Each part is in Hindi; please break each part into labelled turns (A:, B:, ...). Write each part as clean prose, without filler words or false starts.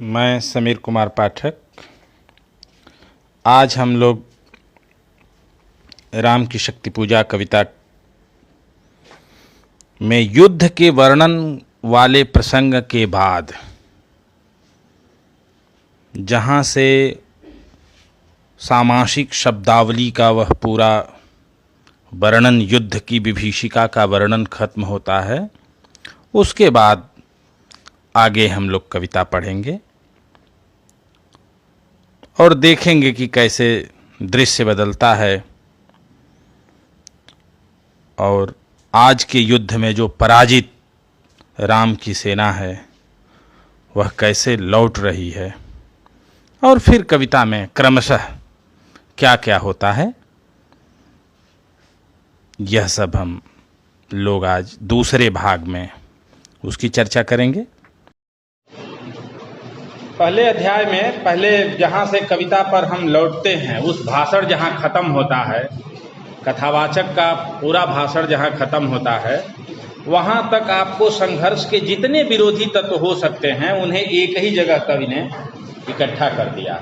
A: मैं समीर कुमार पाठक। आज हम लोग राम की शक्ति पूजा कविता में युद्ध के वर्णन वाले प्रसंग के बाद जहाँ से सामासिक शब्दावली का वह पूरा वर्णन, युद्ध की विभीषिका का वर्णन खत्म होता है, उसके बाद आगे हम लोग कविता पढ़ेंगे और देखेंगे कि कैसे दृश्य बदलता है और आज के युद्ध में जो पराजित राम की सेना है वह कैसे लौट रही है, और फिर कविता में क्रमशः क्या क्या होता है, यह सब हम लोग आज दूसरे भाग में उसकी चर्चा करेंगे। पहले अध्याय में पहले जहाँ से कविता पर हम लौटते हैं, उस भाषण जहाँ खत्म होता है, कथावाचक का पूरा भाषण जहाँ खत्म होता है, वहाँ तक आपको संघर्ष के जितने विरोधी तत्व हो सकते हैं उन्हें एक ही जगह कवि ने इकट्ठा कर दिया।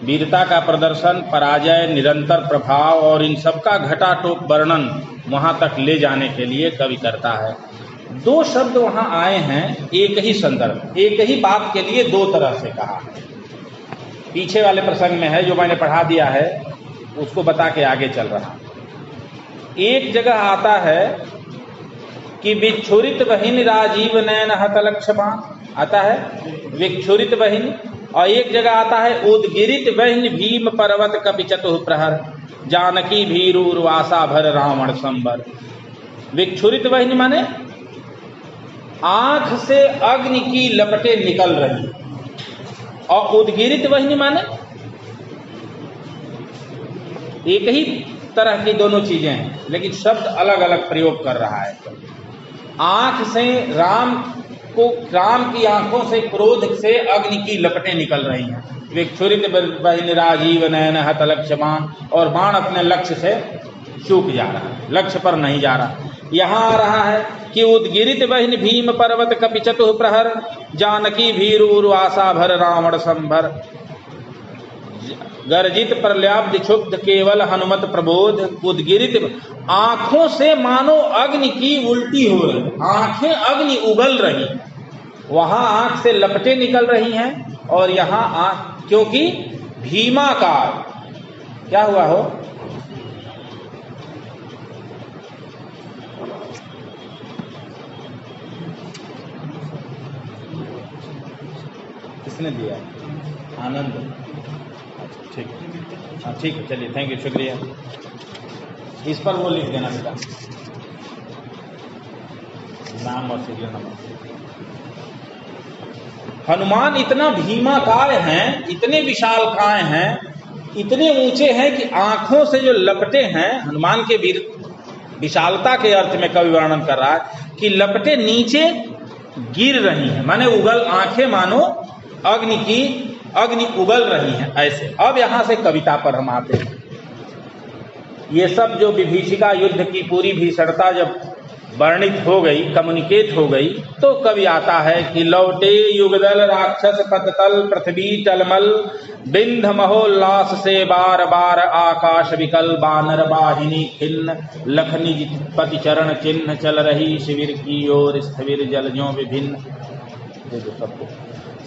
A: वीरता का प्रदर्शन, पराजय, निरंतर प्रभाव और इन सब का घटाटोप वर्णन वहाँ तक ले जाने के लिए कवि करता है। दो शब्द वहाँ आए हैं, एक ही संदर्भ, एक ही बात के लिए दो तरह से कहा है। पीछे वाले प्रसंग में है जो मैंने पढ़ा दिया है, उसको बता के आगे चल रहा। एक जगह आता है कि विक्षुरित बहिन राजीव नयन हत लक्ष्यपान, आता है विक्षुरित बहिन, और एक जगह आता है उद्गिरित बहिन भीम पर्वत कपि चतुः प्रहर, जानकी भीर उर्वासा भर रावण संबर। विक्षुरित बहिन माने आंख से अग्नि की लपटें निकल रही, और उद्गिरित बहिनी माने एक ही तरह की दोनों चीजें हैं, लेकिन शब्द अलग अलग प्रयोग कर रहा है। आंख से राम की आंखों से क्रोध से अग्नि की लपटें निकल रही हैं। विक्षुरित बहिनी राजीव नयन हत लक्ष्यपान, और बाण अपने लक्ष्य से चूक जा रहा है, लक्ष्य पर नहीं जा रहा। यहाँ आ रहा है कि उद्गिरित बहिन भीम पर्वत कपि चतुः प्रहर, जानकी भीर उर्वासा भर रावण संभर। गर्जित प्रल्याब्ध क्षुब्ध केवल हनुमत प्रबोध, उद्गिरित आंखों से मानो अग्नि की उल्टी हो रही, आंखें अग्नि उगल रही, वहां आंख से लपटें निकल रही हैं, और यहाँ आंख, क्योंकि भीमाकार क्या हुआ हो, किसने दिया? आनंद। ठीक है, हाँ ठीक है, चलिए, थैंक यू, शुक्रिया। इस पर वो लिख देना बेटा, नाम और सीरियल नंबर। हनुमान इतना भीमाकाय हैं, इतने विशालकाय हैं, इतने ऊंचे हैं कि आंखों से जो लपटें हैं, हनुमान के वीर विशालता के अर्थ में कवि वर्णन कर रहा है कि लपटें नीचे गिर रही हैं, माने उगल, आंखें मानो अग्नि उगल रही हैं, ऐसे। अब यहां से कविता पर हम आते हैं। ये सब जो विभीषिका युद्ध की पूरी भीषणता जब वर्णित हो गई, कम्युनिकेट हो गई, तो कवि आता है कि लौटे युगदल राक्षस पततल पृथ्वी टलमल, बिंध महोल्लास से बार बार आकाश विकल, बानर बाहिनी खिन्न, लखनी पति चरण चिन्ह, चल रही शिविर की ओर स्थविर जलजों विभिन्न,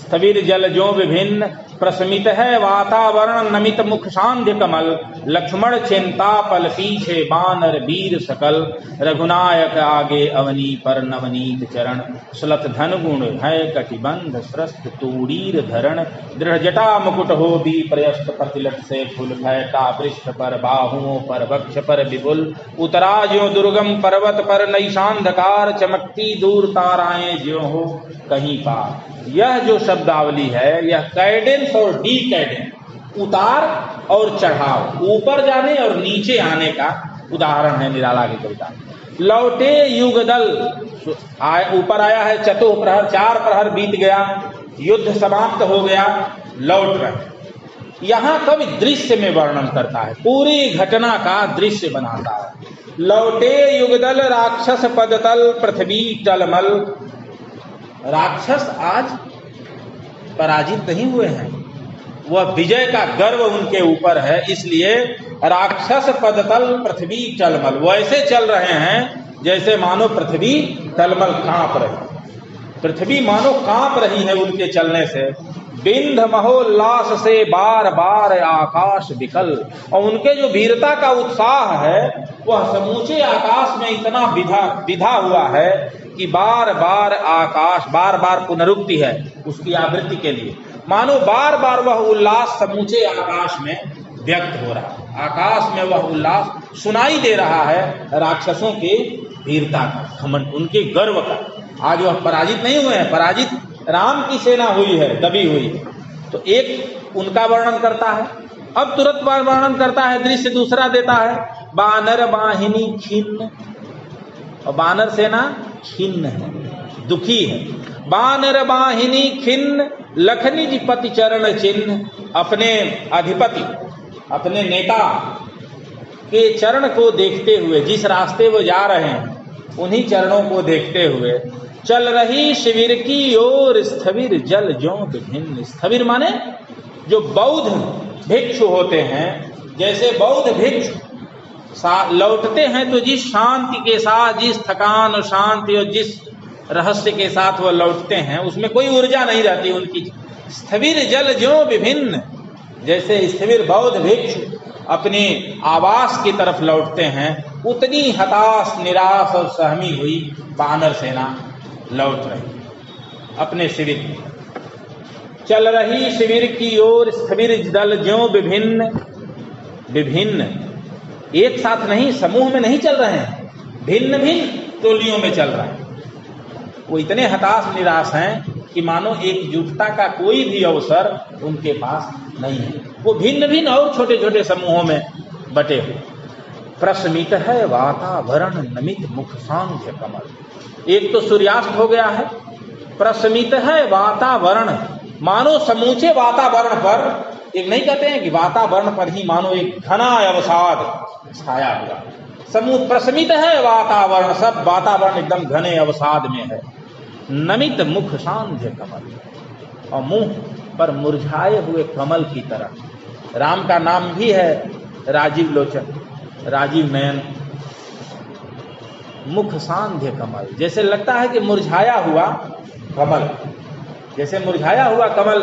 A: स्थविर जलजों विभिन्न, प्रशमित है वातावरण नमित मुख सांध्य कमल, लक्ष्मण चिंता पल पीछे बानर वीर सकल, रघुनायक आगे अवनी पर नवनीत चरण, सुलथ धन गुण है कटिबंध स्रस्त तूड़ीर धरण, दृढ़ जटा मुकुट हो भी प्रयस्त प्रतिलट से फूल भयता पृष्ठ पर बाहुओं पर वक्ष पर विपुल, उतरा ज्यों दुर्गम पर्वत पर नैशांधकार, चमकती दूर ताराएं ज्यों हो कहीं पार। यह जो शब्दावली है, यह कैडेंस और डी कैडेंस, उतार और चढ़ाव, ऊपर जाने और नीचे आने का उदाहरण है निराला की कविता। लौटे युगदल, ऊपर आया है चतुः प्रहर, 4 प्रहर बीत गया, युद्ध समाप्त हो गया, लौट रहे। यहाँ कवि दृश्य में वर्णन करता है, पूरी घटना का दृश्य बनाता है। लौटे युगदल राक्षस पदतल पृथ्वी टलमल, राक्षस आज पराजित नहीं हुए हैं, वह विजय का गर्व उनके ऊपर है। इसलिए राक्षस पदतल पृथ्वी टलमल, वैसे चल रहे हैं जैसे मानो पृथ्वी टलमल कांप रही, पृथ्वी मानो कांप रही है उनके चलने से। बिंध महोल्लास से बार बार आकाश विकल, और उनके जो वीरता का उत्साह है वह समूचे आकाश में इतना विधा हुआ है कि बार बार आकाश, बार बार पुनरुक्ति है उसकी आवृत्ति के लिए, मानो बार बार वह उल्लास समूचे आकाश में व्यक्त हो रहा है। आकाश में वह उल्लास सुनाई दे रहा है राक्षसों के वीरता का, घमंड, उनके गर्व का। आज वह पराजित नहीं हुए हैं, पराजित राम की सेना हुई है, दबी हुई है। तो एक उनका वर्णन करता है। अब तुरंत वर्णन करता है, दृश्य दूसरा देता है, बानर वाहिनी खिन्न, और बानर सेना खिन्न है, दुखी है। बानर वाहिनी खिन्न लखनिज पति चरण चिन्ह, अपने अधिपति, अपने नेता के चरण को देखते हुए, जिस रास्ते वो जा रहे हैं उन्हीं चरणों को देखते हुए, चल रही शिविर की ओर स्थविर जल ज्यों विभिन्न। स्थविर माने जो बौद्ध भिक्षु होते हैं, जैसे बौद्ध भिक्षु लौटते हैं तो जिस शांति के साथ, जिस थकान और शांति और जिस रहस्य के साथ वह लौटते हैं, उसमें कोई ऊर्जा नहीं रहती उनकी। स्थविर जल ज्यों विभिन्न, जैसे स्थविर बौद्ध भिक्षु अपने आवास की तरफ लौटते हैं, उतनी हताश, निराश और सहमी हुई बानर सेना लौट रही अपने शिविर में। चल रही शिविर की ओर स्थविर दल ज्यों विभिन्न, विभिन्न एक साथ नहीं, समूह में नहीं चल रहे हैं, भिन्न भिन्न टोलियों में चल रहे हैं। वो इतने हताश निराश हैं कि मानो एकजुटता का कोई भी अवसर उनके पास नहीं है। वो भिन्न भिन्न और छोटे छोटे समूहों में बटे हुए। प्रस्मित है वातावरण नमित मुख सांध्य कमल। एक तो सूर्यास्त हो गया है, प्रस्मित है वातावरण, मानो समूचे वातावरण पर, एक नहीं कहते हैं कि वातावरण पर ही मानो एक घना अवसाद छाया हुआ, समूह प्रस्मित है वातावरण, सब वातावरण एकदम घने अवसाद में है। नमित मुख सांध्य कमल, और मुंह पर मुरझाए हुए कमल की तरह। राम का नाम भी है राजीव लोचन, राजीव नयन। मुख सांध्य कमल, जैसे लगता है कि मुरझाया हुआ कमल, जैसे मुरझाया हुआ कमल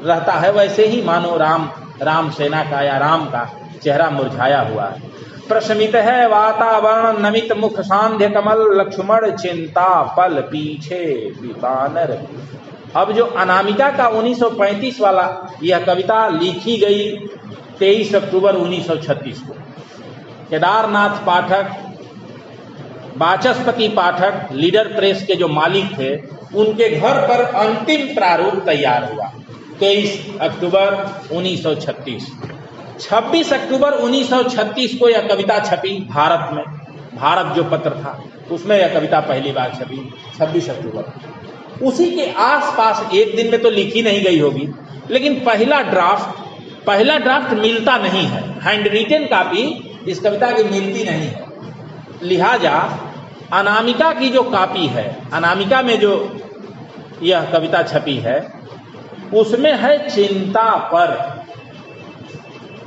A: रहता है, वैसे ही मानो राम सेना का या राम का चेहरा मुरझाया हुआ है। प्रशमित है वातावरण नमित मुख सांध्य कमल, लक्ष्मण चिंता पल पीछे बानर। अब जो अनामिका का 1935 वाला यह कविता लिखी गई 23 अक्टूबर 1936 को। केदारनाथ पाठक, वाचस्पति पाठक, लीडर प्रेस के जो मालिक थे, उनके घर पर अंतिम प्रारूप तैयार हुआ 23 अक्टूबर 1936। 26 अक्टूबर 1936 को यह कविता छपी भारत में। भारत जो पत्र था उसमें यह कविता पहली बार छपी 26 अक्टूबर। उसी के आसपास एक दिन में तो लिखी नहीं गई होगी, लेकिन पहला ड्राफ्ट मिलता नहीं है। हैंड रिटन कॉपी इस कविता की मिलती नहीं है। लिहाजा अनामिका की जो कॉपी है, अनामिका में जो यह कविता छपी है, उसमें है चिंता पर।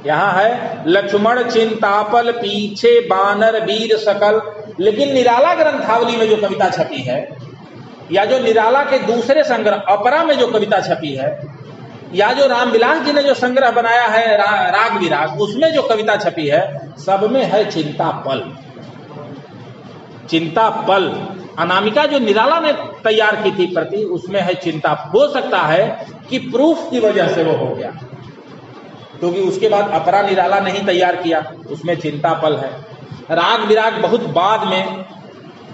A: यहाँ है लक्ष्मण चिंतापल पीछे बानर वीर सकल। लेकिन निराला ग्रंथावली में जो कविता छपी है, या जो निराला के दूसरे संग्रह अपरा में जो कविता छपी है, या जो रामविलास जी ने जो संग्रह बनाया है राग विराग, उसमें जो कविता छपी है, सब में है चिंतापल। चिंतापल अनामिका जो निराला ने तैयार की थी प्रति, उसमें है चिंता। हो सकता है कि प्रूफ की वजह से वो हो गया, क्योंकि उसके बाद अपरा निराला नहीं तैयार किया, उसमें चिंतापल है। राग विराग बहुत बाद में,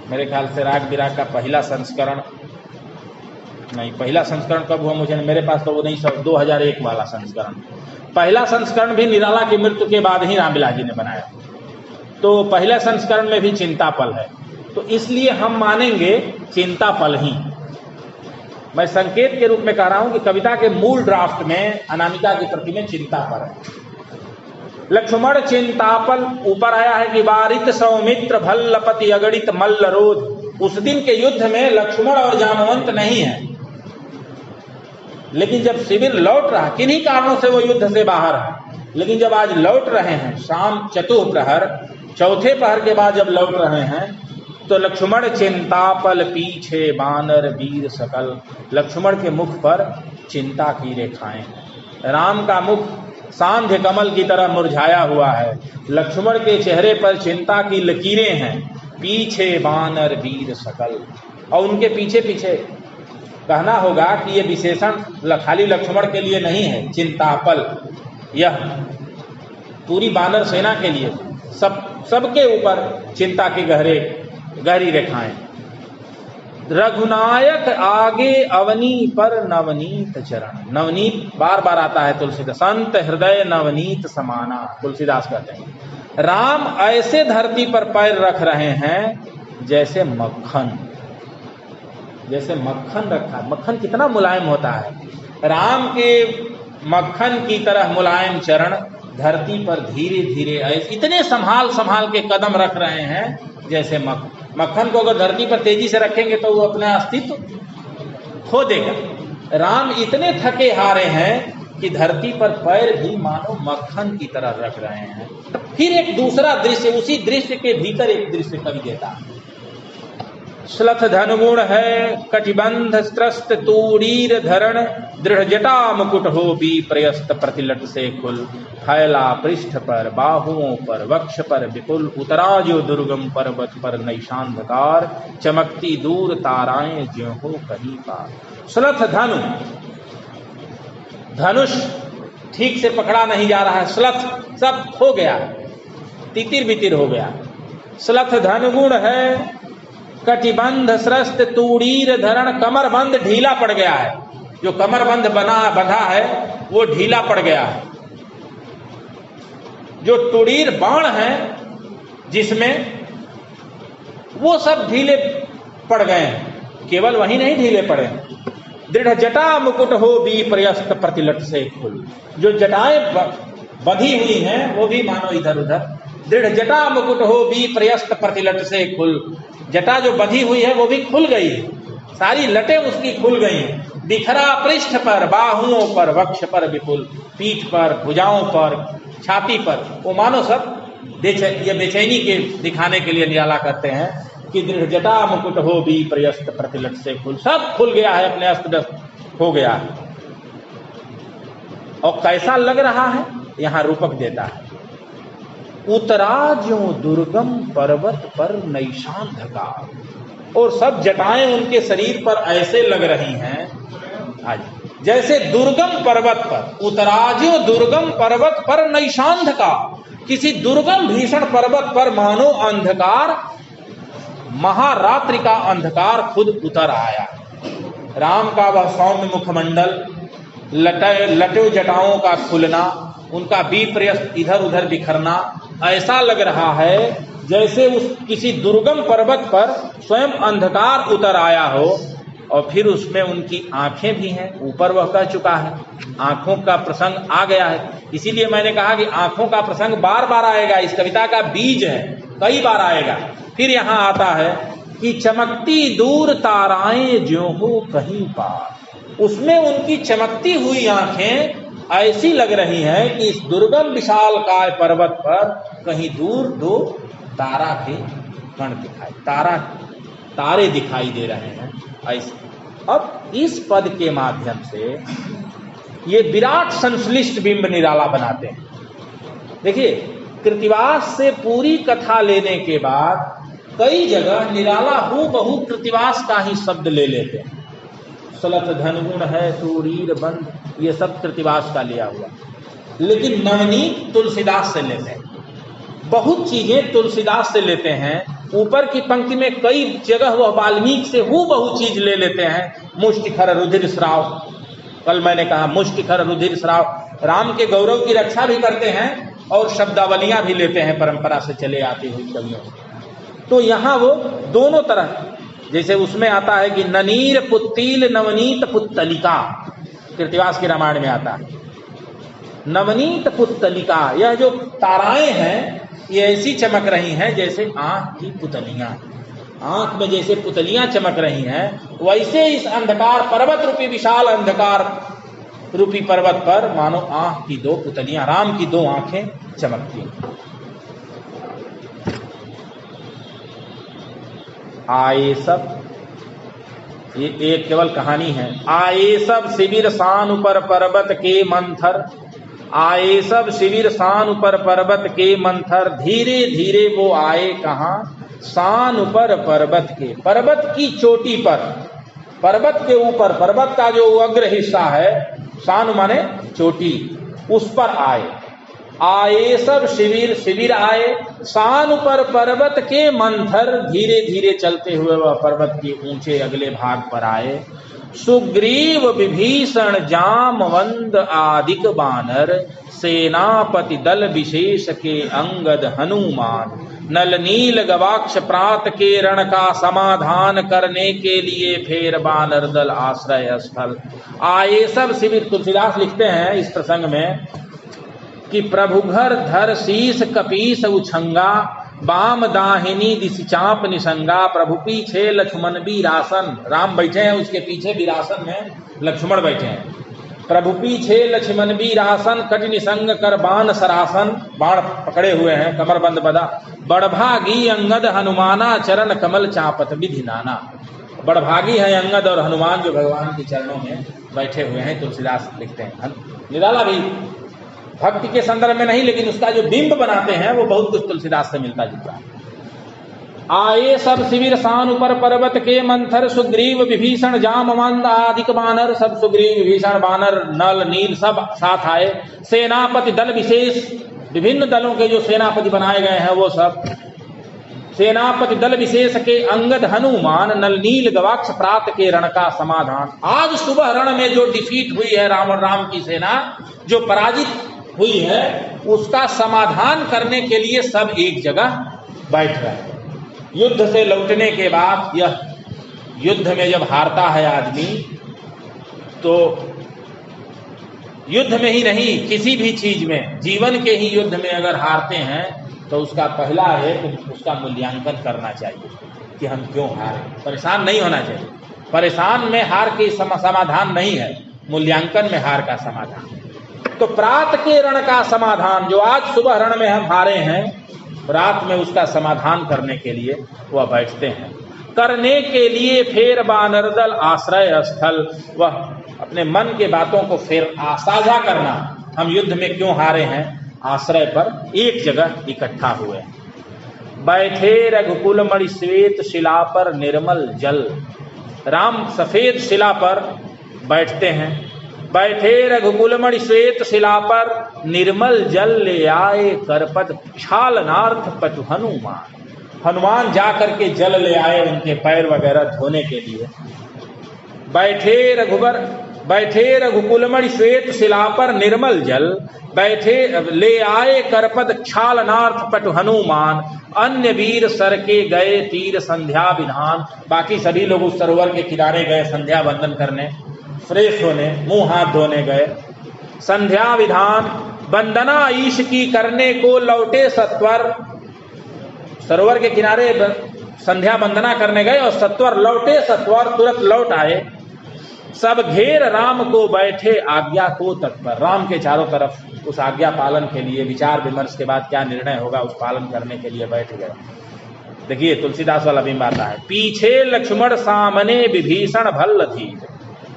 A: मेरे ख्याल से राग विराग का पहला संस्करण नहीं, पहला संस्करण कब हुआ मुझे, मेरे पास तो वो नहीं, 2001 वाला संस्करण। पहला संस्करण भी निराला की मृत्यु के बाद ही रामविलास जी ने बनाया, तो पहले संस्करण में भी चिंतापल है। तो इसलिए हम मानेंगे चिंतापल ही। मैं संकेत के रूप में कह रहा हूं कि कविता के मूल ड्राफ्ट में अनामिका की प्रति में चिंतापल है। लक्ष्मण चिंतापल ऊपर आया है कि वारित सौमित्र भल्लपति अगणित मल्ल रोध। उस दिन के युद्ध में लक्ष्मण और जामवंत नहीं है, लेकिन जब शिविर लौट रहा, किन्हीं कारणों से वो युद्ध से बाहर है, लेकिन जब आज लौट रहे हैं शाम चतुर्प्रहर, चौथे पहर के बाद जब लौट रहे हैं, तो लक्ष्मण चिंतापल पीछे बानर वीर सकल, लक्ष्मण के मुख पर चिंता की रेखाएं हैं। राम का मुख सांध्य कमल की तरह मुरझाया हुआ है, लक्ष्मण के चेहरे पर चिंता की लकीरें हैं। पीछे बानर वीर सकल, और उनके पीछे पीछे कहना होगा कि ये विशेषण खाली लक्ष्मण के लिए नहीं है। चिंतापल यह पूरी बानर सेना के लिए, सबके ऊपर चिंता की गहरी रेखाएं। रघुनायक आगे अवनी पर नवनीत चरण, नवनीत बार बार आता है तुलसीदास, संत हृदय नवनीत समाना, तुलसीदास कहते हैं राम ऐसे धरती पर पैर रख रहे हैं जैसे मक्खन, जैसे मक्खन रखा। मक्खन कितना मुलायम होता है, राम के मक्खन की तरह मुलायम चरण धरती पर धीरे धीरे इतने संभाल के कदम रख रहे हैं जैसे मक्खन को अगर धरती पर तेजी से रखेंगे तो वो अपना अस्तित्व खो देगा। राम इतने थके हारे हैं कि धरती पर पैर भी मानो मक्खन की तरह रख रहे हैं। फिर एक दूसरा दृश्य, उसी दृश्य के भीतर एक दृश्य कवि देता है। श्लथ धनुगुण है कटिबंध स्त्रस्त तूड़ीर धरण, दृढ़ जटा मुकुट हो भी प्रयस्त प्रतिलट से खुल, फैला पृष्ठ पर बाहुओं पर वक्ष पर विपुल, उतरा जो दुर्गम पर्वत पर नैशांधकार, चमकती दूर ताराएं ज्यों हो कहीं पार। श्लथ धनु, धनुष ठीक से पकड़ा नहीं जा रहा है, श्लथ सब हो गया, तितिर बितिर हो गया। श्लथ धनुगुण है कटिबंध स्रस्त तूड़ीर धरण, कमरबंद ढीला पड़ गया है, जो कमरबंद बंधा है वो ढीला पड़ गया है। जो तुड़ीर बाण है जिसमें, वो सब ढीले पड़ गए हैं, केवल वही नहीं ढीले पड़े। दृढ़ जटा मुकुट हो भी प्रयस्त प्रतिलट से खुल, जो जटाएं बंधी हुई हैं वो भी मानो इधर उधर। दृढ़ जटा मुकुट हो भी प्रयस्त प्रतिलट से खुल, जटा जो बंधी हुई है वो भी खुल गई, सारी लटें उसकी खुल गई। बिखरा पृष्ठ पर बाहुओं पर वक्ष पर विपुल, पीठ पर भुजाओं पर छाती पर, वो मानो सब ये बेचैनी के दिखाने के लिए निराला करते हैं कि दृढ़ जटा मुकुट हो भी प्रयस्त प्रतिलट से खुल, सब खुल गया है, अपने अस्त व्यस्त हो गया है। और कैसा लग रहा है, यहां रूपक देता है। उतरा ज्यों दुर्गम पर्वत पर नैशांधकार, और सब जटाएं उनके शरीर पर ऐसे लग रही हैं जैसे दुर्गम पर्वत पर, उतराज्यो दुर्गम पर्वत पर नैशांधकार, किसी दुर्गम भीषण पर्वत पर मानो अंधकार, महारात्रि का अंधकार खुद उतर आया। राम का वह सौम्य मुखमंडल, लटे जटाओं का खुलना, उनका विप्रयस्त इधर उधर बिखरना, ऐसा लग रहा है जैसे उस किसी दुर्गम पर्वत पर स्वयं अंधकार उतर आया हो। और फिर उसमें उनकी आंखें भी हैं, ऊपर वह कह चुका है, आंखों का प्रसंग आ गया है। इसीलिए मैंने कहा कि आंखों का प्रसंग बार बार आएगा, इस कविता का बीज है, कई बार आएगा। फिर यहाँ आता है कि चमकती दूर ताराएं ज्यों हो कहीं पार, उसमें उनकी चमकती हुई आंखें ऐसी लग रही हैं कि इस दुर्गम विशाल काय पर्वत पर कहीं दूर दो तारा के कण दिखाई, तारे दिखाई दे रहे हैं ऐसे। अब इस पद के माध्यम से ये विराट संश्लिष्ट बिंब निराला बनाते हैं। देखिए, कृतिवास से पूरी कथा लेने के बाद कई जगह निराला हूबहू कृतिवास का ही शब्द ले लेते हैं। श्लथ धनुगुण है तूड़ीर बंद, ये सब कृतिवास का लिया हुआ, लेकिन नवनीत तुलसीदास से लेते हैं, बहुत चीजें तुलसीदास से लेते हैं। ऊपर की पंक्ति में कई जगह वह वाल्मीकि से हूबहू चीज ले लेते हैं। मुष्टिखर रुधिर स्राव, कल मैंने कहा मुष्टिखर रुधिर स्राव, राम के गौरव की रक्षा भी करते हैं और शब्दावलियां भी लेते हैं परंपरा से चले आती हुई कवियों से। तो यहाँ वो दोनों तरह, जैसे उसमें आता है कि ननीर पुत्तील नवनीत पुत्तलिका, कृतिवास के रामायण में आता है नवनीत पुत्तलिका, यह जो ताराएं हैं ये ऐसी चमक रही हैं जैसे आंख की पुतलियां, आंख में जैसे पुतलियां चमक रही हैं, वैसे इस अंधकार पर्वत रूपी विशाल अंधकार रूपी पर्वत पर मानो आंख की दो पुतलियां, राम की दो आंखें चमकती। आए सब, ये एक केवल कहानी है। आए सब शिविर सान पर पर्वत के मंथर, आए सब शिविर सान पर पर्वत के मंथर, धीरे धीरे वो आए कहाँ, सान पर पर्वत के, पर्वत की चोटी पर, पर्वत के ऊपर, पर्वत का जो अग्र हिस्सा है, सान माने चोटी, उस पर आए। आए सब शिविर, शिविर आए, सान पर पर्वत के मंथर, धीरे धीरे चलते हुए वह पर्वत के ऊंचे अगले भाग पर आए। सुग्रीव विभीषण जामवंत आदिक बानर, सेनापति दल विशेष के अंगद हनुमान, नल नील गवाक्ष प्रात के रण का समाधान करने के लिए फेर बानर दल आश्रय स्थल। आए सब शिविर, तुलसीदास लिखते हैं इस प्रसंग में कि प्रभु घर धर शीस कपीस उछंगा, बाम दाहिनी दिश चाप निसंगा, प्रभु पीछे लक्ष्मण वीरासन, राम बैठे हैं उसके पीछे वीरासन में लक्ष्मण बैठे हैं। प्रभु पीछे लक्ष्मण वीरासन, कट निसंग कर बाण सरासन, बाण पकड़े हुए हैं, कमर बंद बदा, बड़भागी अंगद हनुमाना, चरण कमल चापत विधि नाना। बड़भागी है अंगद और हनुमान जो भगवान के चरणों में बैठे हुए हैं, तुलसीदास लिखते हैं। निराला भी भक्ति के संदर्भ में नहीं, लेकिन उसका जो बिंब बनाते हैं वो बहुत कुछ तुलसीदास से मिलता जुलता है। आए सब शिविर सान पर पर्वत के मंथर, सुग्रीव विभीषण जामवंत आदिक बानर, सब सुग्रीव विभीषण बानर नल नील सब साथ आए। सेनापति दल विशेष, विभिन्न दलों के जो सेनापति बनाए गए हैं वो सब, सेनापति दल विशेष के अंगद हनुमान, नल नील गवाक्ष प्रात के रण का समाधान। आज सुबह रण में जो डिफीट हुई है रावण राम की सेना, जो पराजित हुई है, उसका समाधान करने के लिए सब एक जगह बैठ रहे हैं। युद्ध से लौटने के बाद, यह युद्ध में जब हारता है आदमी, तो युद्ध में ही नहीं किसी भी चीज में, जीवन के ही युद्ध में अगर हारते हैं तो उसका पहला है कि उसका मूल्यांकन करना चाहिए कि हम क्यों हारे। परेशान नहीं होना चाहिए, परेशान में हार के समाधान नहीं है, मूल्यांकन में हार का समाधान। तो प्रात के रण का समाधान, जो आज सुबह रण में हम हारे हैं, रात में उसका समाधान करने के लिए वह बैठते हैं। करने के लिए फेर बानर दल आश्रय स्थल, वह अपने मन के बातों को फिर साझा करना, हम युद्ध में क्यों हारे हैं, आश्रय पर एक जगह इकट्ठा हुए। बैठे रघुकुल मणि श्वेत शिला पर निर्मल जल, राम सफेद शिला पर बैठते हैं। बैठे रघुकुल मणि श्वेत शिला पर, निर्मल जल ले आए करपद क्षालनार्थ पटु हनुमान, हनुमान जा करके जल ले आए उनके पैर वगैरह धोने के लिए। बैठे रघुकुल मणि श्वेत शिला पर निर्मल जल, बैठे ले आए करपद क्षालनार्थ पटु हनुमान, अन्य वीर सर के गए तीर संध्या विधान। बाकी सभी लोग उस सरोवर के किनारे गए संध्या वंदन करने, फ्रेश होने, मुंह हाथ धोने गए। संध्या विधान वंदना ईश की करने को लौटे सत्वर, सरोवर के किनारे संध्या वंदना करने गए और सत्वर लौटे, सत्वर तुरंत लौट आए। सब घेर राम को बैठे आज्ञा को तत्पर, राम के चारों तरफ उस आज्ञा पालन के लिए, विचार विमर्श के बाद क्या निर्णय होगा उस पालन करने के लिए बैठ गए। देखिए तुलसीदास वाला बिंब आता है। पीछे लक्ष्मण सामने विभीषण भल्ल धीर,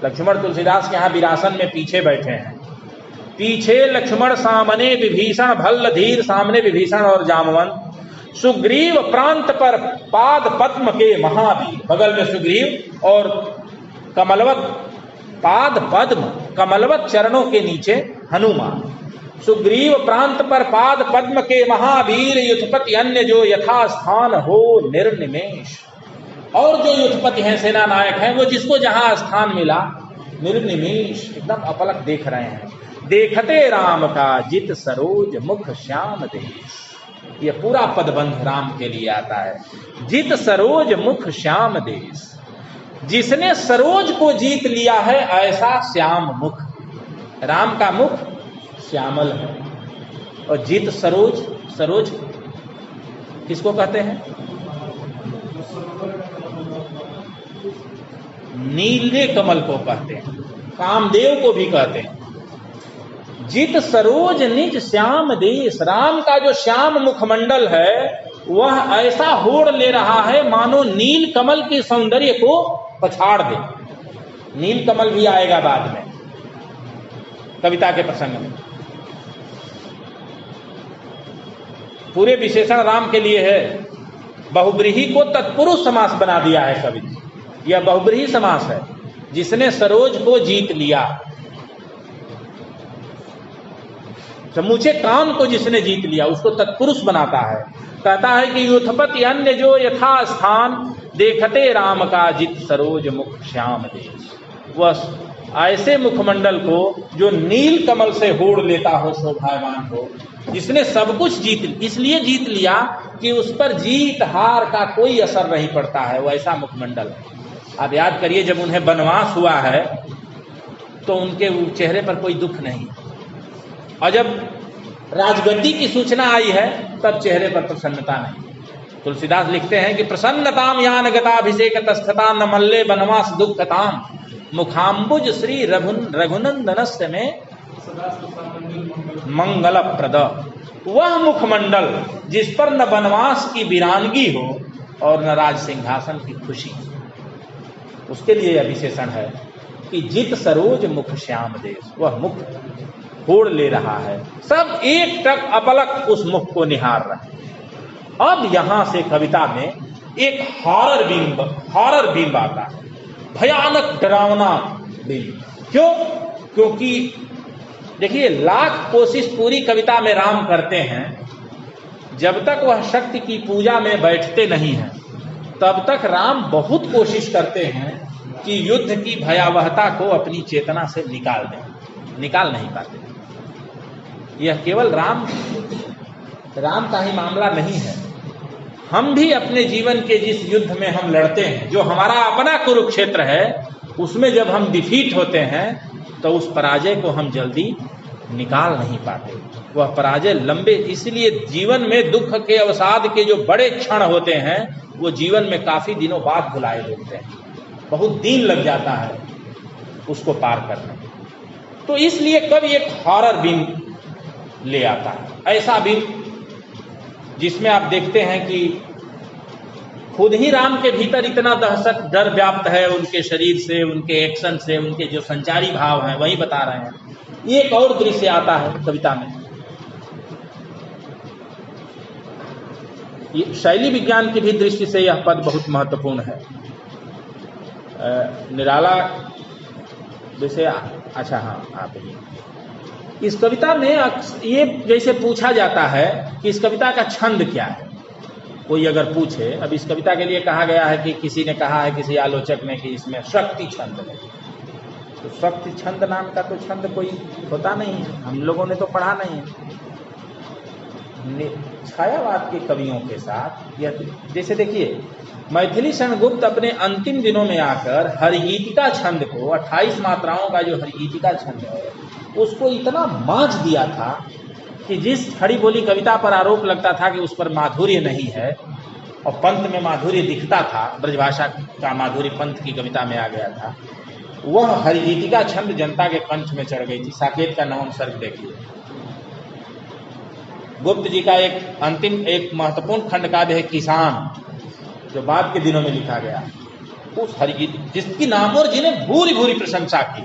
A: लक्ष्मण तुलसीदास के यहाँ विरासन में पीछे बैठे हैं। पीछे लक्ष्मण सामने विभीषण भल्ल धीर, सामने विभीषण और जामवंत। सुग्रीव प्रांत पर पाद पद्म के महावीर, बगल में सुग्रीव और कमलवत पाद पद्म, कमलवत चरणों के नीचे हनुमान। सुग्रीव प्रांत पर पाद पद्म के महावीर, युद्धपति अन्य जो यथास्थान हो निर्निमेष, और जो युद्धपति हैं सेना नायक हैं वो जिसको जहां स्थान मिला निर्निमेष एकदम अपलक देख रहे हैं। देखते राम का जित सरोज मुख श्याम देश, ये पूरा पदबंध राम के लिए आता है। जित सरोज मुख श्याम देश, जिसने सरोज को जीत लिया है ऐसा श्याम मुख, राम का मुख श्यामल है। और जित सरोज, सरोज किसको कहते हैं, नीले कमल को कहते हैं, कामदेव को भी कहते हैं। जित सरोज निज श्याम देश। राम का जो श्याम मुखमंडल है वह ऐसा होड़ ले रहा है मानो नील कमल के सौंदर्य को पछाड़ दे। नील कमल भी आएगा बाद में कविता के प्रसंग में। पूरे विशेषण राम के लिए है। बहुब्रीही को तत्पुरुष समास बना दिया है कवि। यह बहुब्रीही समास है। जिसने सरोज को जीत लिया, समूचे काम को जिसने जीत लिया उसको तत्पुरुष बनाता है। कहता है कि युथपति अन्य जो यथा स्थान, देखते राम का जित सरोज मुख श्याम देश। वह ऐसे मुखमंडल को जो नील कमल से होड़ लेता हो, शोभायमान हो, जिसने सब कुछ इसलिए जीत लिया कि उस पर जीत हार का कोई असर नहीं पड़ता है, वो ऐसा मुखमंडल है। आप याद करिए, जब उन्हें वनवास हुआ है तो उनके चेहरे पर कोई दुख नहीं, और जब राजगद्दी की सूचना आई है तब चेहरे पर प्रसन्नता नहीं। तुलसीदास लिखते हैं कि प्रसन्नताम यान गताभिषेक तस्थता न मल्ले वनवास दुखताम, मुखाम्बुज श्री रघुनंदनस्य में मंगल प्रद। वह मुखमंडल जिस पर न वनवास की वीरानगी हो और न राज सिंहासन की खुशी, उसके लिए यह विशेषण है कि जित सरोज मुख श्याम देश। वह मुख होड़ ले रहा है, सब एक टक अपलक उस मुख को निहार रहे। अब यहां से कविता में एक हॉरर बिंब आता है, भयानक डरावना बिंब। क्यों? क्योंकि देखिए, लाख कोशिश पूरी कविता में राम करते हैं, जब तक वह शक्ति की पूजा में बैठते नहीं हैं तब तक राम बहुत कोशिश करते हैं कि युद्ध की भयावहता को अपनी चेतना से निकाल दें, निकाल नहीं पाते। यह केवल राम का ही मामला नहीं है। हम भी अपने जीवन के जिस युद्ध में हम लड़ते हैं, जो हमारा अपना कुरुक्षेत्र है, उसमें जब हम डिफीट होते हैं तो उस पराजय को हम जल्दी निकाल नहीं पाते। वह पराजय लंबे, इसलिए जीवन में दुख के अवसाद के जो बड़े क्षण होते हैं वो जीवन में काफी दिनों बाद भुलाए होते हैं, बहुत दिन लग जाता है उसको पार करने। तो इसलिए कभी एक हॉरर बिंब ले आता है, ऐसा बिंब जिसमें आप देखते हैं कि खुद ही राम के भीतर इतना दहशत डर व्याप्त है, उनके शरीर से, उनके एक्शन से, उनके जो संचारी भाव हैं वही बता रहे हैं। एक और दृश्य आता है कविता में। ये शैली विज्ञान की भी दृष्टि से यह पद बहुत महत्वपूर्ण है। निराला जैसे, अच्छा हाँ, आप ही इस कविता में ये जैसे पूछा जाता है कि इस कविता का छंद क्या है। कोई अगर पूछे, अब इस कविता के लिए कहा गया है कि किसी ने कहा है, किसी आलोचक ने, कि इसमें शक्ति छंद है। तो शक्ति छंद नाम का तो छंद कोई होता नहीं है, हम लोगों ने तो पढ़ा नहीं है। छायावाद के कवियों के साथ यह, जैसे देखिए, मैथिली शरण गुप्त अपने अंतिम दिनों में आकर हरिगीतिका छंद को, 28 मात्राओं का जो हरिगीतिका छंद है, उसको इतना मांझ दिया था कि जिस खड़ी बोली कविता पर आरोप लगता था कि उस पर माधुर्य नहीं है, और पंत में माधुर्य दिखता था, ब्रजभाषा का माधुर्य पंत की कविता में आ गया था, वह हरिगीतिका छंद जनता के कंठ में चढ़ गई थी। साकेत का नवम सर्ग देखिए, गुप्त जी का एक अंतिम, एक महत्वपूर्ण खंडकाव्य है किसान, जो बाद के दिनों में लिखा गया। उस हरिगीत, जिसकी नामोर जी ने भूरी भूरी प्रशंसा की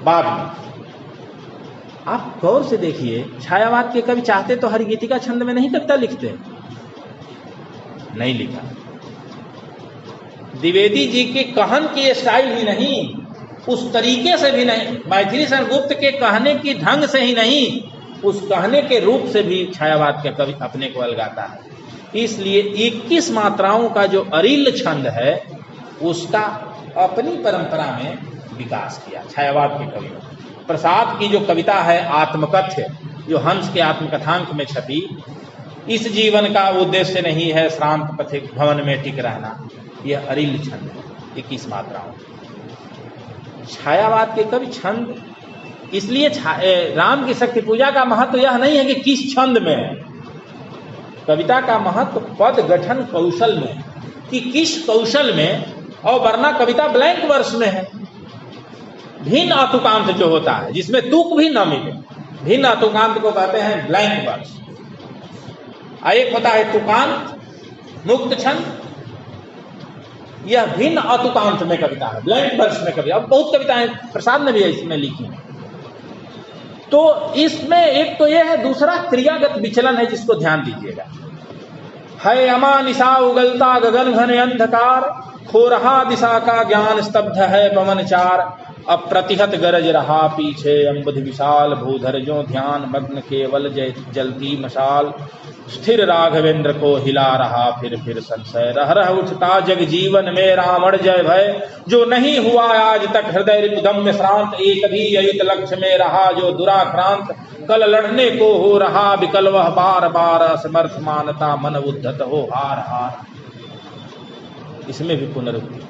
A: बाद में। आप गौर से देखिए, छायावाद के कवि चाहते तो हरिगीतिका छंद में नहीं कविता लिखते, नहीं लिखा। द्विवेदी जी के कहन की स्टाइल ही नहीं, उस तरीके से भी नहीं, मैथिली शरण गुप्त के कहने की ढंग से ही नहीं, उस कहने के रूप से भी छायावाद का कवि अपने को अलगाता है। इसलिए 21 मात्राओं का जो अरिल छंद है उसका अपनी परंपरा में विकास किया छायावाद के कवियों। प्रसाद की जो कविता है आत्मकथ्य, जो हंस के आत्मकथांक में छपी, इस जीवन का उद्देश्य नहीं है श्रांत पथिक भवन में टिक रहना, यह अरिल छंद है 21 मात्राओं। छायावाद के कवि छंद, इसलिए राम की शक्ति पूजा का महत्व यह नहीं है कि किस छंद में है, कविता का महत्व पद गठन कौशल में, कि किस कौशल में, और वरना कविता ब्लैंक वर्स में है। भिन्न अतुकांत जो होता है, जिसमें तुक भी न मिले, भिन्न अतुकांत को कहते हैं ब्लैंक वर्स। एक होता है तुकांत, मुक्त छंद, यह भिन्न अतुकांत में कविता है, ब्लैंक वर्स में कविता। अब बहुत कविताएं प्रसाद ने भी इसमें लिखी। तो इसमें एक तो यह है, दूसरा क्रियागत विचलन है, जिसको ध्यान दीजिएगा। है अमानिशा उगलता गगन घन अंधकार, खो रहा दिशा का ज्ञान, स्तब्ध है पवन चार, अप्रतिहत गरज रहा पीछे अम्बुध विशाल, भूधर जो ध्यान मग्न केवल जलती मशाल, स्थिर राघवेंद्र को हिला रहा फिर संशय, रह रह उठता जग जीवन में रावण जय भय, जो नहीं हुआ आज तक हृदय रिपुदम में श्रांत, एक भी अयुत लक्ष्य में रहा जो दुराक्रांत, कल लड़ने को हो रहा विकल वह बार बार, असमर्थ मानता मन उद्धत हो हार हार। इसमें भी पुनरुक्ति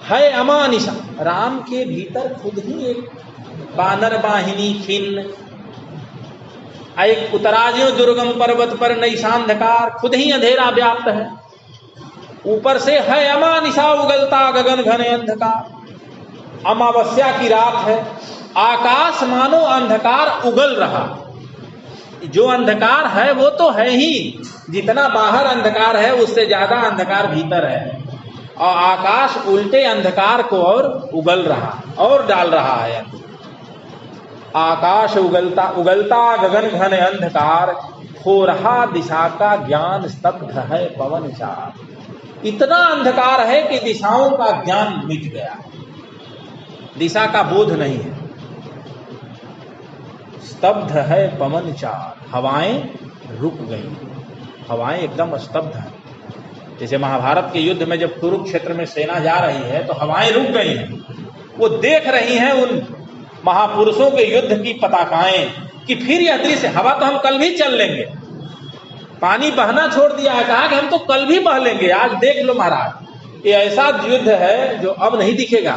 A: है अमानिशा, राम के भीतर खुद ही एक बानर वाहिनी खिन्न, एक उतराज्यो दुर्गम पर्वत पर नैशांधकार, खुद ही अंधेरा व्याप्त है, ऊपर से है अमानिशा उगलता गगन घन अंधकार, अमावस्या की रात है, आकाश मानो अंधकार उगल रहा। जो अंधकार है वो तो है ही, जितना बाहर अंधकार है उससे ज्यादा अंधकार भीतर है, और आकाश उल्टे अंधकार को और उगल रहा और डाल रहा है। आकाश उगलता उगलता गगन घन अंधकार, खो रहा दिशा का ज्ञान, स्तब्ध है पवन चार। इतना अंधकार है कि दिशाओं का ज्ञान मिट गया, दिशा का बोध नहीं है। स्तब्ध है पवन चार, हवाएं रुक गई, हवाएं एकदम स्तब्ध है। जैसे महाभारत के युद्ध में जब कुरुक्षेत्र में सेना जा रही है तो हवाएं रुक गई हैं, वो देख रही हैं उन महापुरुषों के युद्ध की पताकाएं कि फिर यह दृश्य, हवा तो हम कल भी चल लेंगे, पानी बहना छोड़ दिया है, कहा कि हम तो कल भी बह लेंगे, आज देख लो महाराज, ये ऐसा युद्ध है जो अब नहीं दिखेगा,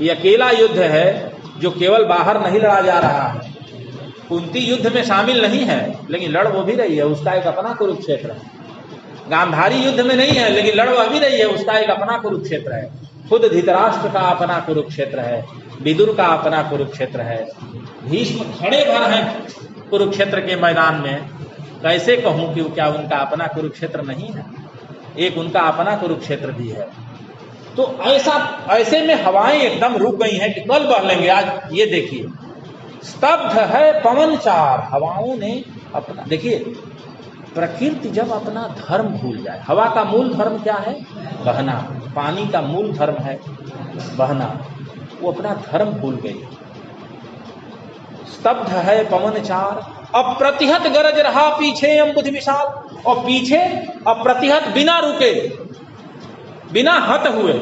A: ये अकेला युद्ध है जो केवल बाहर नहीं लड़ा जा रहा है। कुंती युद्ध में शामिल नहीं है लेकिन लड़ वो भी रही है, उसका एक अपना कुरुक्षेत्र है। गांधारी युद्ध में नहीं है लेकिन लड़ वह भी रही है, उसका एक अपना कुरुक्षेत्र है। खुद धृतराष्ट्र का अपना कुरुक्षेत्र है, विदुर का अपना कुरुक्षेत्र है, भीष्म खड़े भर हैं कुरुक्षेत्र के मैदान में, कैसे कहूं कि क्या उनका अपना कुरुक्षेत्र नहीं है? एक उनका अपना कुरुक्षेत्र भी है। तो ऐसे में हवाएं एकदम रुक गई हैं कि कल बह लेंगे, आज ये देखिए स्तब्ध है पवन चार, हवाओं ने अपना, देखिए प्रकृति जब अपना धर्म भूल जाए, हवा का मूल धर्म क्या है? बहना। पानी का मूल धर्म है बहना, वो अपना धर्म भूल गई। स्तब्ध है पवन चार, अप्रतिहत गरज रहा पीछे अम्बुध विशाल, और पीछे अप्रतिहत बिना रुके, बिना हत हुए,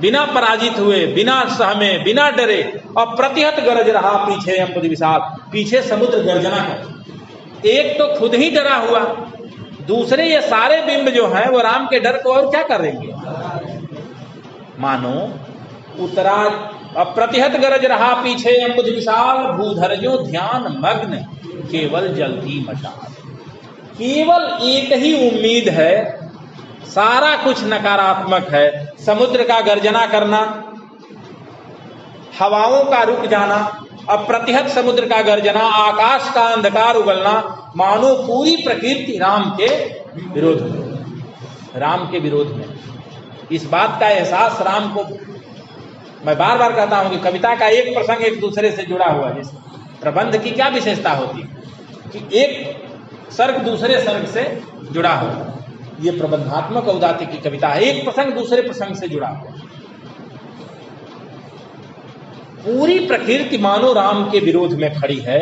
A: बिना पराजित हुए, बिना सहमे, बिना डरे, अप्रतिहत गरज रहा पीछे अम्बुध विशाल, पीछे समुद्र गर्जना कर। एक तो खुद ही डरा हुआ, दूसरे ये सारे बिंब जो हैं वो राम के डर को और क्या करेंगे? मानो उतरा अप्रतिहत गरज रहा पीछे अम्बुध विशाल, भूधरजो ध्यान मग्न केवल जलती मशाल। केवल एक ही उम्मीद है, सारा कुछ नकारात्मक है। समुद्र का गर्जना करना, हवाओं का रुक जाना, अप्रतिहत समुद्र का गर्जना, आकाश का अंधकार उगलना, मानो पूरी प्रकृति राम के विरोध में, राम के विरोध में। इस बात का एहसास राम को, मैं बार बार कहता हूं कि कविता का एक प्रसंग एक दूसरे से जुड़ा हुआ है। जैसे प्रबंध की क्या विशेषता होती है कि एक सर्ग दूसरे सर्ग से जुड़ा हो, ये प्रबंधात्मक औदात्य की कविता है, एक प्रसंग दूसरे प्रसंग से जुड़ा हुआ। पूरी प्रकृति मानो राम के विरोध में खड़ी है,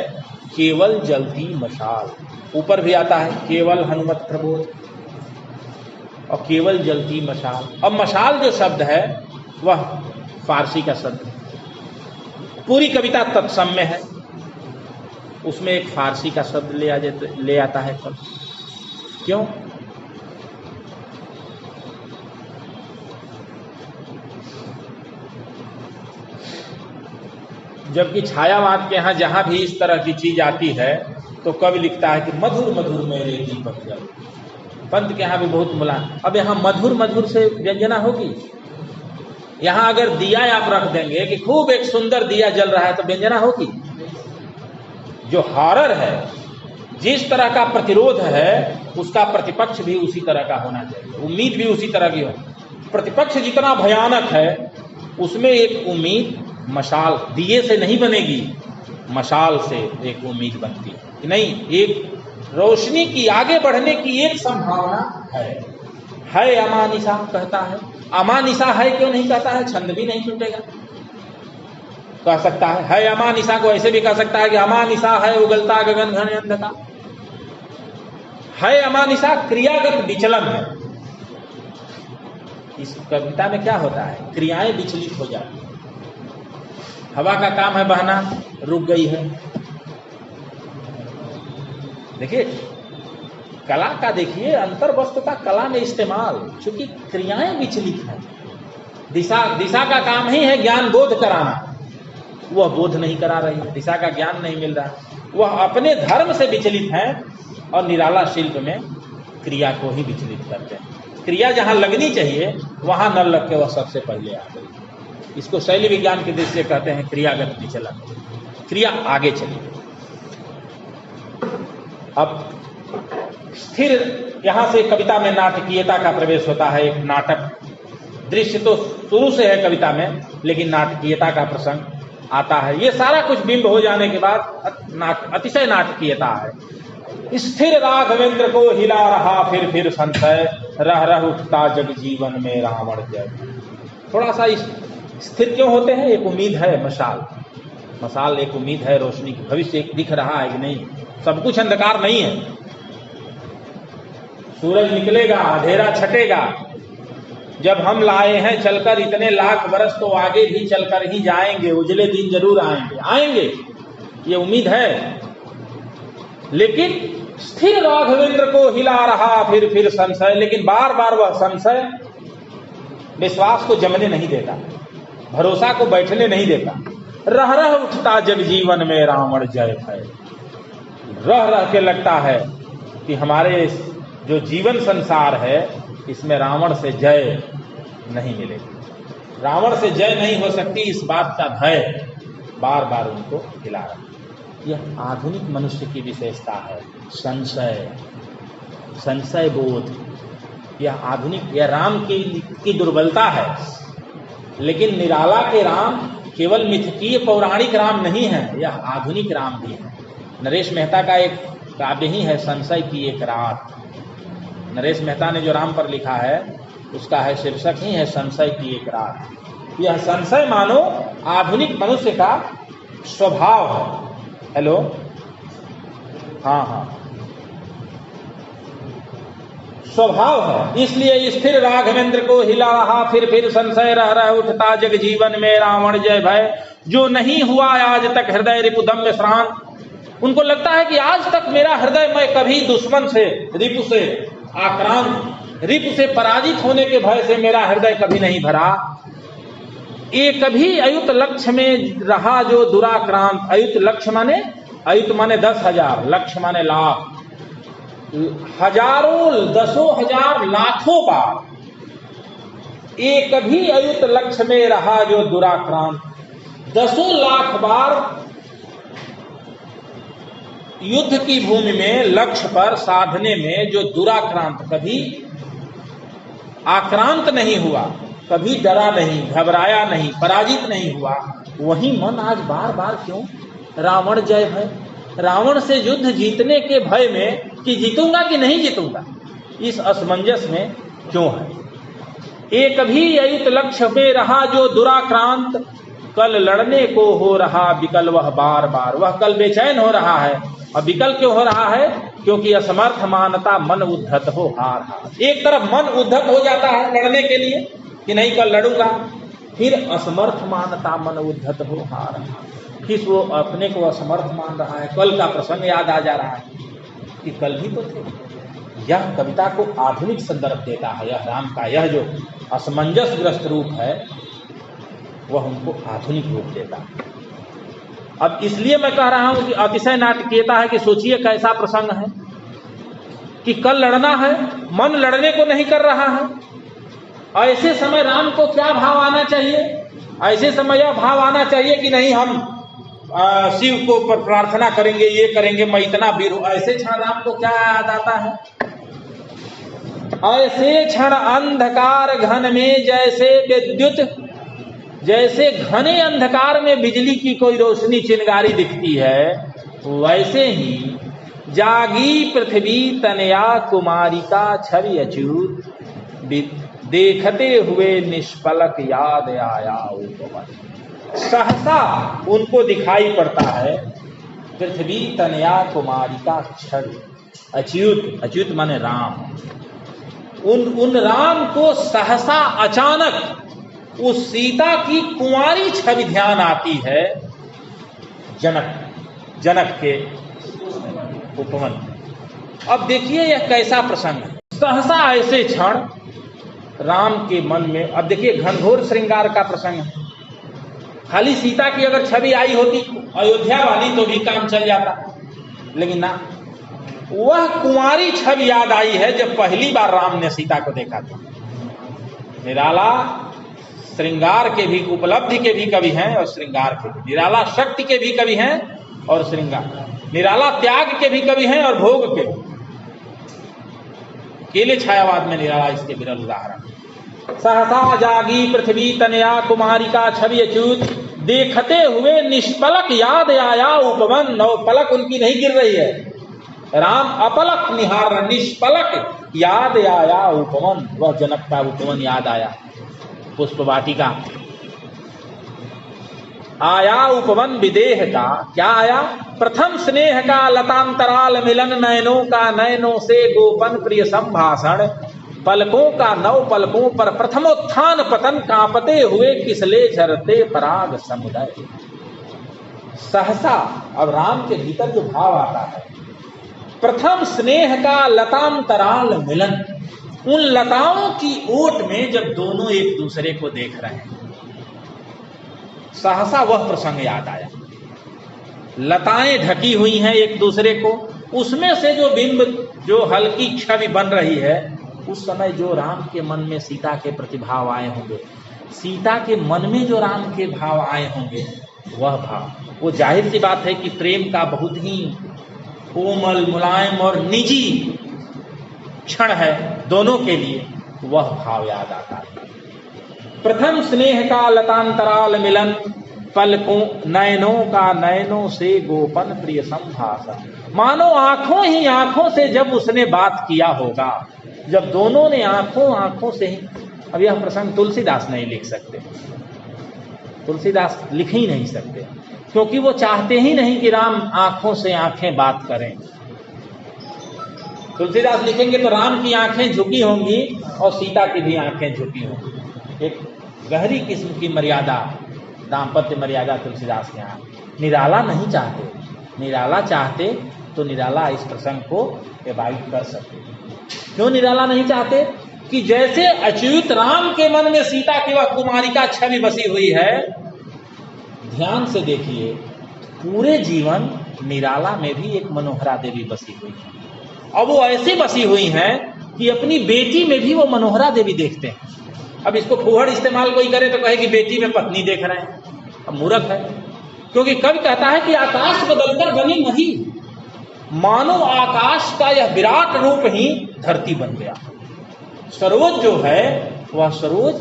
A: केवल जलती मशाल। ऊपर भी आता है केवल हनुमत प्रबोध, और केवल जलती मशाल। अब मशाल जो शब्द है वह फारसी का शब्द है, पूरी कविता तत्सम्य है, उसमें एक फारसी का शब्द ले आता है। क्यों? जबकि छायावाद के यहाँ जहां भी इस तरह की चीज आती है तो कवि लिखता है कि मधुर मधुर मेरे दीपक जल। पंत के यहाँ भी बहुत मुलायम। अब यहाँ मधुर मधुर से व्यंजना होगी, यहाँ अगर दिया आप रख देंगे कि खूब एक सुंदर दिया जल रहा है तो व्यंजना होगी। जो हॉरर है, जिस तरह का प्रतिरोध है उसका प्रतिपक्ष भी उसी तरह का होना चाहिए, उम्मीद भी उसी तरह की हो। प्रतिपक्ष जितना भयानक है उसमें एक उम्मीद मशाल दिए से नहीं बनेगी, मशाल से एक उम्मीद बनती है कि नहीं, एक रोशनी की आगे बढ़ने की एक संभावना है। अमानिशा कहता है, अमानिशा है क्यों नहीं कहता है, छंद भी नहीं छूटेगा। कह सकता है अमानिशा को ऐसे भी कह सकता है कि अमानिशा है उगलता गगन घन अंधकार। है अमानिशा क्रियागत विचलन है। इस कविता में क्या होता है, क्रियाएं विचलित हो जाती है। हवा का काम है बहना, रुक गई है। देखिए कला का, देखिए अंतर वस्तुता कला में इस्तेमाल, चूंकि क्रियाएं विचलित हैं। दिशा का काम ही है ज्ञान बोध कराना, वह बोध नहीं करा रही है, दिशा का ज्ञान नहीं मिल रहा, वह अपने धर्म से विचलित है और निराला शिल्प में क्रिया को ही विचलित करते हैं। क्रिया जहां लगनी चाहिए वहां न लग के वह सबसे पहले आ गई। इसको शैली विज्ञान की दृष्टि से कहते हैं क्रियागत विचलन। क्रिया आगे चली। अब स्थिर, यहां से कविता में नाटकीयता का प्रवेश होता है। एक नाटक दृश्य तो शुरू से है कविता में, लेकिन नाटकीयता का प्रसंग आता है। ये सारा कुछ बिंब हो जाने के बाद अतिशय नाटकीयता है। स्थिर राघवेंद्र को हिला रहा फिर संशय, रह रह उठता जग जीवन में रावण जय। थोड़ा सा स्थिर क्यों होते हैं, एक उम्मीद है, मशाल एक उम्मीद है, रोशनी की, भविष्य एक दिख रहा है कि नहीं, सब कुछ अंधकार नहीं है। सूरज निकलेगा, अंधेरा छटेगा। जब हम लाए हैं चलकर इतने लाख बरस तो आगे भी चलकर ही जाएंगे, उजले दिन जरूर आएंगे, ये उम्मीद है। लेकिन स्थिर राघवेंद्र को हिला रहा फिर संशय, लेकिन बार बार वह संशय विश्वास को जमने नहीं देता, भरोसा को बैठने नहीं देता। रह रह उठता जग जीवन में रावण जय है। रह रह के लगता है कि हमारे जो जीवन संसार है इसमें रावण से जय नहीं मिलेगी, रावण से जय नहीं हो सकती, इस बात का भय बार बार उनको हिला रहा। यह आधुनिक मनुष्य की विशेषता है, संशय बोध। यह आधुनिक, यह राम की दुर्बलता है। लेकिन निराला के राम केवल मिथकीय पौराणिक राम नहीं है, यह आधुनिक राम भी है। नरेश मेहता का एक काव्य ही है संशय की एक रात। नरेश मेहता ने जो राम पर लिखा है उसका है शीर्षक ही है संशय की एक रात। यह संशय मानो आधुनिक मनुष्य का स्वभाव है। हेलो, हाँ, स्वभाव है। इसलिए स्थिर राघवेंद्र को हिला रहा फिर संशय, रह रह उठता जग जीवन में रावण जय भय। जो नहीं हुआ आज तक हृदय रिपुदम में श्रांत। उनको लगता है कि आज तक मेरा हृदय, मैं कभी दुश्मन से, रिपु से आक्रांत, रिपु से पराजित होने के भय से मेरा हृदय कभी नहीं भरा। एक कभी अयुत लक्ष्य में रहा जो दुराक्रांत। अयुत लक्ष्य माने, अयुत माने 10,000, लक्ष्य माने लाख, हजारों, 10,000, लाखों बार एक भी अयुत लक्ष्य में रहा जो दुराक्रांत। 10 लाख बार युद्ध की भूमि में लक्ष्य पर साधने में जो दुराक्रांत, कभी आक्रांत नहीं हुआ, कभी डरा नहीं, घबराया नहीं, पराजित नहीं हुआ, वही मन आज बार बार क्यों रावण जय भय, रावण से युद्ध जीतने के भय में कि जीतूंगा कि नहीं जीतूंगा, इस असमंजस में क्यों है। एक भी अयुत लक्ष्य में रहा जो दुराक्रांत, कल लड़ने को हो रहा विकल वह बार बार। वह कल बेचैन हो रहा है, और विकल क्यों हो रहा है, क्योंकि असमर्थ मानता मन उद्धत हो हार। एक तरफ मन उद्धत हो जाता है लड़ने के लिए कि नहीं कल लड़ूंगा, फिर असमर्थ मानता मन उद्धत हो हार, फिर वो अपने को असमर्थ मान रहा है। कल का प्रसंग याद आ जा रहा है कि कल ही तो थे। यह कविता को आधुनिक संदर्भ देता है। यह राम का यह जो असमंजस ग्रस्त रूप है वह हमको आधुनिक रूप देता है। अब इसलिए मैं कह रहा हूं कि अतिशय नाटकीयता है कि सोचिए कैसा प्रसंग है कि कल लड़ना है, मन लड़ने को नहीं कर रहा है, ऐसे समय राम को क्या भाव आना चाहिए? ऐसे समय यह भाव आना चाहिए कि नहीं, हम शिव को प्रार्थना करेंगे, ये करेंगे, मैं इतना वीर हूं। ऐसे क्षण राम को क्या याद आता है? ऐसे क्षण अंधकार घन में जैसे विद्युत, जैसे घने अंधकार में बिजली की कोई रोशनी चिंगारी दिखती है, वैसे ही जागी पृथ्वी तनया कुमारिका छवि अच्युत, देखते हुए निष्पलक याद आया उपवन। सहसा उनको दिखाई पड़ता है पृथ्वी तनया कुमारिका छवि अच्युत, अच्युत माने राम। उन राम को सहसा अचानक उस सीता की कुंवारी छवि ध्यान आती है जनक के उपवन। अब देखिए यह कैसा प्रसंग है। सहसा ऐसे क्षण राम के मन में, अब देखिए घनघोर श्रृंगार का प्रसंग है। खाली सीता की अगर छवि आई होती अयोध्या वाली तो भी काम चल जाता, लेकिन ना, वह कुंवारी छवि याद आई है जब पहली बार राम ने सीता को देखा था। निराला श्रृंगार के भी, उपलब्धि के भी कवि हैं और श्रृंगार के भी, निराला शक्ति के भी कवि हैं और श्रृंगार, निराला त्याग के भी कवि हैं और भोग के। केले छायावाद में निराला इसके विरल उदाहरण। सहसा जागी पृथ्वी तनया कुमारिका छवि अच्युत, देखते हुए निष्पलक याद आया उपवन। नौ पलक उनकी नहीं गिर रही है, राम अपलक निहार, निष्पलक याद आया उपवन। वह जनक का उपवन याद आया, पुष्प वाटिका आया उपवन विदेह का। क्या आया? प्रथम स्नेह का लतांतराल मिलन, नयनों का नयनों से गोपन प्रिय संभाषण, पलकों का नव पलकों पर प्रथमोत्थान पतन, कांपते हुए किसले झरते पराग समुदाय। सहसा अब राम के भीतर जो भाव आता है, प्रथम स्नेह का लतांतराल मिलन, उन लताओं की ओट में जब दोनों एक दूसरे को देख रहे हैं, सहसा वह प्रसंग याद आया। लताएं ढकी हुई हैं एक दूसरे को, उसमें से जो बिंब, जो हल्की छवि बन रही है, उस समय जो राम के मन में सीता के प्रति भाव आए होंगे, सीता के मन में जो राम के भाव आए होंगे, वह भाव, वो जाहिर सी बात है कि प्रेम का बहुत ही कोमल, मुलायम और निजी क्षण है दोनों के लिए, वह भाव याद आता है। प्रथम स्नेह का लतांतराल मिलन, पलकों नयनों का नयनों से गोपन प्रिय संभाषण। मानो आंखों ही आंखों से जब उसने बात किया होगा, जब दोनों ने आंखों से ही। अब यह प्रसंग तुलसीदास नहीं लिख सकते, तुलसीदास लिख ही नहीं सकते, क्योंकि वो चाहते ही नहीं कि राम आंखों से आंखें बात करें। तुलसीदास लिखेंगे तो राम की आंखें झुकी होंगी और सीता की भी आंखें झुकी होंगी। एक गहरी किस्म की मर्यादा, दाम्पत्य मर्यादा तुलसीदास के यहाँ। निराला नहीं चाहते, निराला चाहते तो निराला इस प्रसंग को एवाइड कर सकते। क्यों निराला नहीं चाहते? कि जैसे अच्युत राम के मन में सीता की वह कुमारिका छवि बसी हुई है, ध्यान से देखिए, पूरे जीवन निराला में भी एक मनोहरा देवी बसी हुई है, और वो ऐसी बसी हुई हैं कि अपनी बेटी में भी वो मनोहरा देवी देखते हैं। अब इसको फूहड़ इस्तेमाल कोई करे तो कहे कि बेटी में पत्नी देख रहे हैं, अब मूर्ख है। क्योंकि कवि कहता है कि आकाश बदलकर बनी नहीं, मानो आकाश का यह विराट रूप ही धरती बन गया। सरोज जो है वह सरोज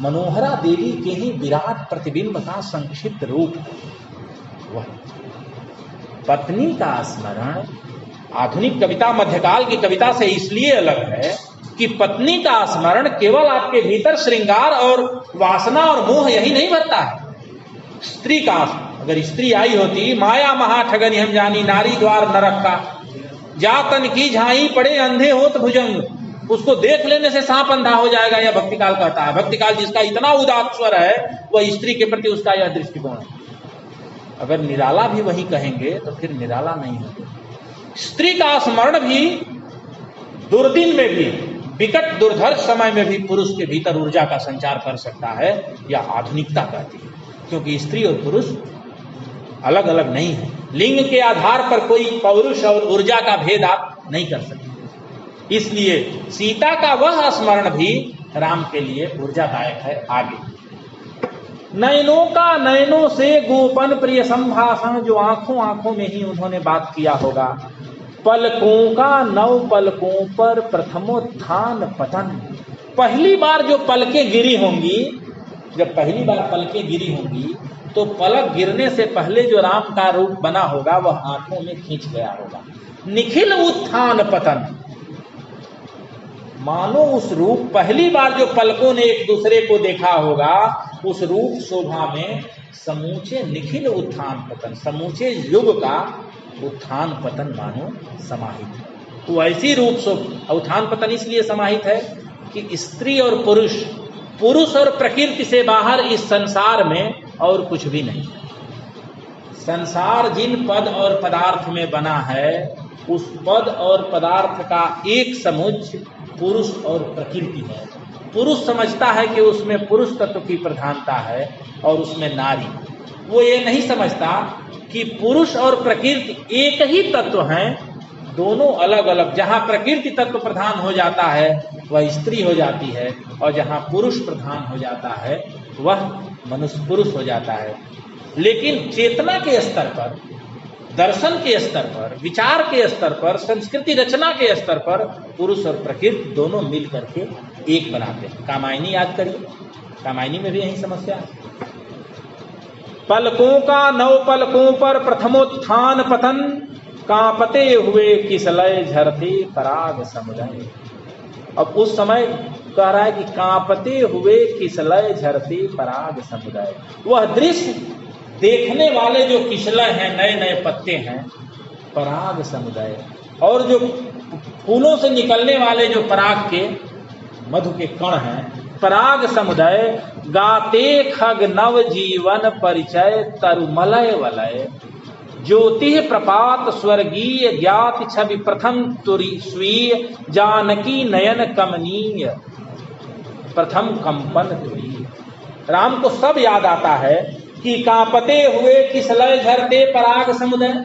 A: मनोहरा देवी के ही विराट प्रतिबिंब का संक्षिप्त रूप है। वह पत्नी का स्मरण आधुनिक कविता, मध्यकाल की कविता से इसलिए अलग है कि पत्नी का स्मरण केवल आपके भीतर श्रृंगार और वासना और मोह यही नहीं भरता है। स्त्री का, अगर स्त्री आई होती, माया महा ठगनी हम जानी, नारी द्वार नरक का, जातन की झाई पड़े अंधे होत भुजंग, उसको देख लेने से सांप अंधा हो जाएगा, यह भक्तिकाल कहता है। भक्तिकाल जिसका इतना उदात्त स्वर है, वह स्त्री के प्रति उसका यह दृष्टिकोण है। अगर निराला भी वही कहेंगे तो फिर निराला नहीं होते। स्त्री का स्मरण भी दुर्दिन में भी, विकट दुर्धर्ष समय में भी पुरुष के भीतर ऊर्जा का संचार कर सकता है, या आधुनिकता कहती है। क्योंकि स्त्री और पुरुष अलग अलग नहीं है, लिंग के आधार पर कोई पौरुष और ऊर्जा का भेद आप नहीं कर सकते। इसलिए सीता का वह स्मरण भी राम के लिए ऊर्जादायक है। आगे, नयनों का नयनों से गोपन प्रिय संभाषण, जो आंखों आंखों में ही उन्होंने बात किया होगा। पलकों का नव पलकों पर प्रथमोत्थान पतन, पहली बार जो पलकें गिरी होंगी, जब पहली बार पलकें गिरी होंगी तो पलक गिरने से पहले जो राम का रूप बना होगा वह आंखों में खींच गया होगा। निखिल उत्थान पतन, मानो उस रूप, पहली बार जो पलकों ने एक दूसरे को देखा होगा, उस रूप शोभा में समूचे निखिल उत्थान पतन, समूचे युग का उत्थान पतन मानो समाहित है। तो ऐसी रूप शोभा, उत्थान पतन इसलिए समाहित है कि स्त्री और पुरुष, पुरुष और प्रकृति से बाहर इस संसार में और कुछ भी नहीं है। संसार जिन पद और पदार्थ में बना है, उस पद और पदार्थ का एक समुच्चय पुरुष और प्रकृति है। पुरुष समझता है कि उसमें पुरुष तत्व की प्रधानता है और उसमें नारी। वो ये नहीं समझता कि पुरुष और प्रकृति एक ही तत्व हैं, दोनों अलग अलग। जहाँ प्रकृति तत्व प्रधान हो जाता है वह स्त्री हो जाती है, और जहाँ पुरुष प्रधान हो जाता है वह मनुष्य पुरुष हो जाता है। लेकिन चेतना के स्तर पर, दर्शन के स्तर पर, विचार के स्तर पर, संस्कृति रचना के स्तर पर पुरुष और प्रकृति दोनों मिल करके एक बनाते हैं। कामायनी याद करिए, कामायनी में भी यही समस्या है। पलकों का नव पलकों पर प्रथमोत्थान पतन, कांपते हुए किसलय झरते पराग समुदाय। अब उस समय कह रहा है कि कांपते हुए किसलय झरते पराग समुदाय। वह दृश्य देखने वाले जो किसलय हैं, नए नए पत्ते हैं, पराग समुदाय, और जो फूलों से निकलने वाले जो पराग के मधु के कण हैं, पराग समुदाय। गाते खग नव जीवन परिचय तरुमलय वलय, ज्योति प्रपात स्वर्गीय ज्ञाति छवि प्रथम तुरी स्वीय, जानकी नयन कमनीय प्रथम कंपन तुरी। राम को सब याद आता है कि कांपते हुए किसलय झरते पराग समुदाय,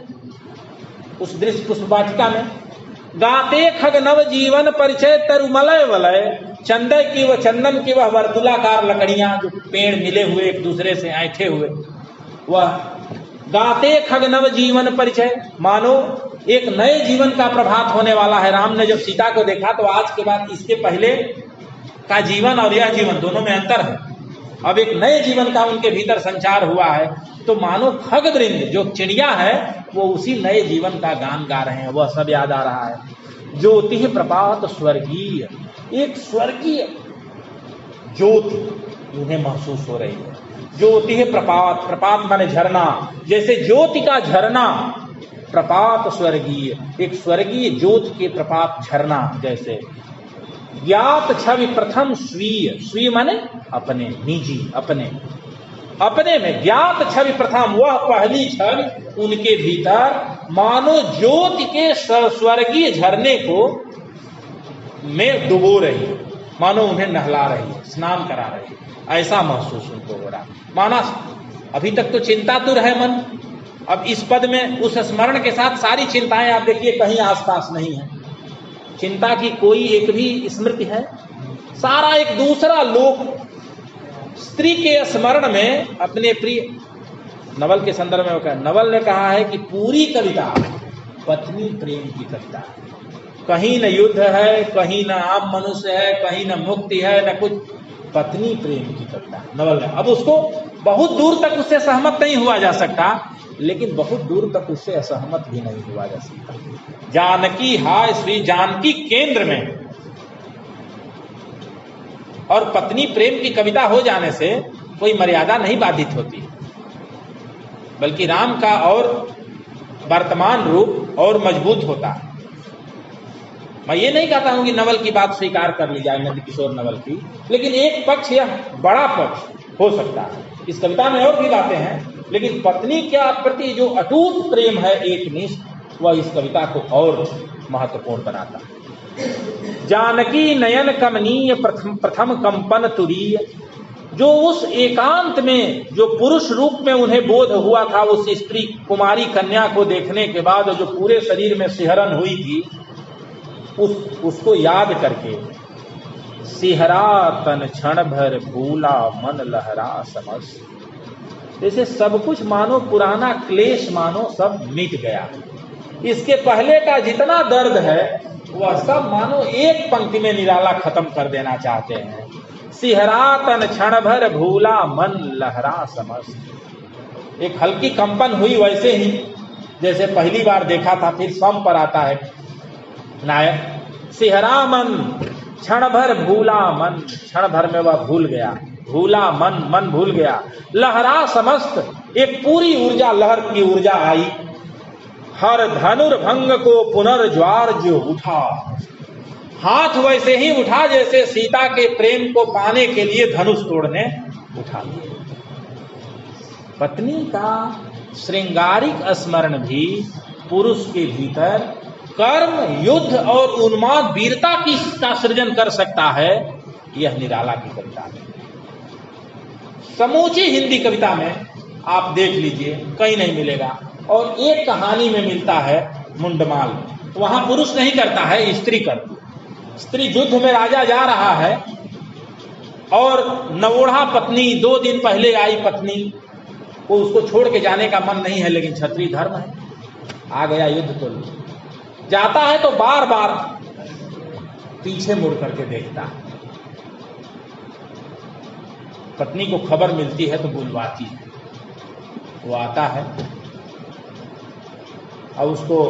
A: उस दृश्य पुष्प वाटिका में। गाते खग नव जीवन परिचय तरुमलय वलय, चंदन की व चंदन की वह वर्तुलाकार लकड़ियां जो पेड़ मिले हुए एक दूसरे से ऐंठे हुए, वह गाते खग नव जीवन परिचय, मानो एक नए जीवन का प्रभात होने वाला है। राम ने जब सीता को देखा तो आज के बाद इसके पहले का जीवन और यह जीवन दोनों में अंतर है। अब एक नए जीवन का उनके भीतर संचार हुआ है, तो मानो खग वृंद जो चिड़िया है वो उसी नए जीवन का गान गा रहे हैं, वह सब याद आ रहा है। ज्योति प्रपात स्वर्गीय, एक स्वर्गीय ज्योति उन्हें महसूस हो रही है। ज्योति प्रपात, प्रपात माने झरना, जैसे ज्योति का झरना, प्रपात स्वर्गीय, एक स्वर्गीय ज्योति के प्रपात झरना जैसे। ज्ञात छवि प्रथम स्वीय, स्वीय माने अपने, निजी, अपने में ज्ञात छवि प्रथम, वह पहली छवि उनके भीतर मानो ज्योति के स्वर्गीय झरने को में डुबो रही है, मानो उन्हें नहला रही है, स्नान करा रही है, ऐसा महसूस उनको हो रहा। माना अभी तक तो चिंतातुर है मन, अब इस पद में उस स्मरण के साथ सारी चिंताएं आप देखिए कहीं आसपास नहीं है। चिंता की कोई एक भी स्मृति है, सारा एक दूसरा लोक स्त्री के स्मरण में अपने प्रिय। नवल के संदर्भ में कहा, नवल ने कहा है कि पूरी कविता पत्नी प्रेम की कविता है। कहीं न युद्ध है, कहीं न आम मनुष्य है, कहीं न मुक्ति है, न कुछ, पत्नी प्रेम की कविता नवल है। अब उसको बहुत दूर तक उससे सहमत नहीं हुआ जा सकता, लेकिन बहुत दूर तक उससे असहमत भी नहीं हुआ जा सकता। जानकी हाय श्री जानकी केंद्र में, और पत्नी प्रेम की कविता हो जाने से कोई मर्यादा नहीं बाधित होती, बल्कि राम का और वर्तमान रूप और मजबूत होता है। मैं ये नहीं कहता हूं कि नवल की बात स्वीकार कर ली जाए, नंदकिशोर नवल की, लेकिन एक पक्ष या बड़ा पक्ष हो सकता है। इस कविता में और भी बातें हैं, लेकिन पत्नी के प्रति जो अटूट प्रेम है एकनिष्ठ, वह इस कविता को और महत्वपूर्ण बनाता है। जानकी नयन कमनीय प्रथम कंपन तुरीय, जो उस एकांत में जो पुरुष रूप में उन्हें बोध हुआ था, उस स्त्री कुमारी कन्या को देखने के बाद जो पूरे शरीर में सिहरन हुई थी, उसको याद करके सिहरा तन क्षण भर भूला मन लहरा समस्त। जैसे सब कुछ मानो पुराना क्लेश मानो सब मिट गया। इसके पहले का जितना दर्द है वह सब मानो एक पंक्ति में निराला खत्म कर देना चाहते हैं। सिहरा तन क्षण भर भूला मन लहरा समस्त। एक हल्की कंपन हुई वैसे ही जैसे पहली बार देखा था, फिर सम पर आता है नायक। सिहरा मन क्षण भर भूला मन, क्षण भर में वह भूल गया। भूला मन, मन भूल गया। लहरा समस्त, एक पूरी ऊर्जा, लहर की ऊर्जा आई। हर धनुर्भंग को पुनर्ज्वार जो उठा, हाथ वैसे ही उठा जैसे सीता के प्रेम को पाने के लिए धनुष तोड़ने उठा लिए। पत्नी का श्रृंगारिक स्मरण भी पुरुष के भीतर कर्म, युद्ध और उन्माद वीरता की का सृजन कर सकता है। यह निराला की कविता है। समूची हिंदी कविता में आप देख लीजिए, कहीं नहीं मिलेगा। और एक कहानी में मिलता है, मुंडमाल। वहां पुरुष नहीं करता है, स्त्री करती। स्त्री युद्ध में राजा जा रहा है और नवोढ़ा पत्नी, 2 दिन पहले आई पत्नी को उसको छोड़ के जाने का मन नहीं है, लेकिन क्षत्रिय धर्म है। आ गया युद्ध तो जाता है तो बार बार पीछे मुड़ करके देखता है। पत्नी को खबर मिलती है तो बुलवाती है। वो आता है और उसको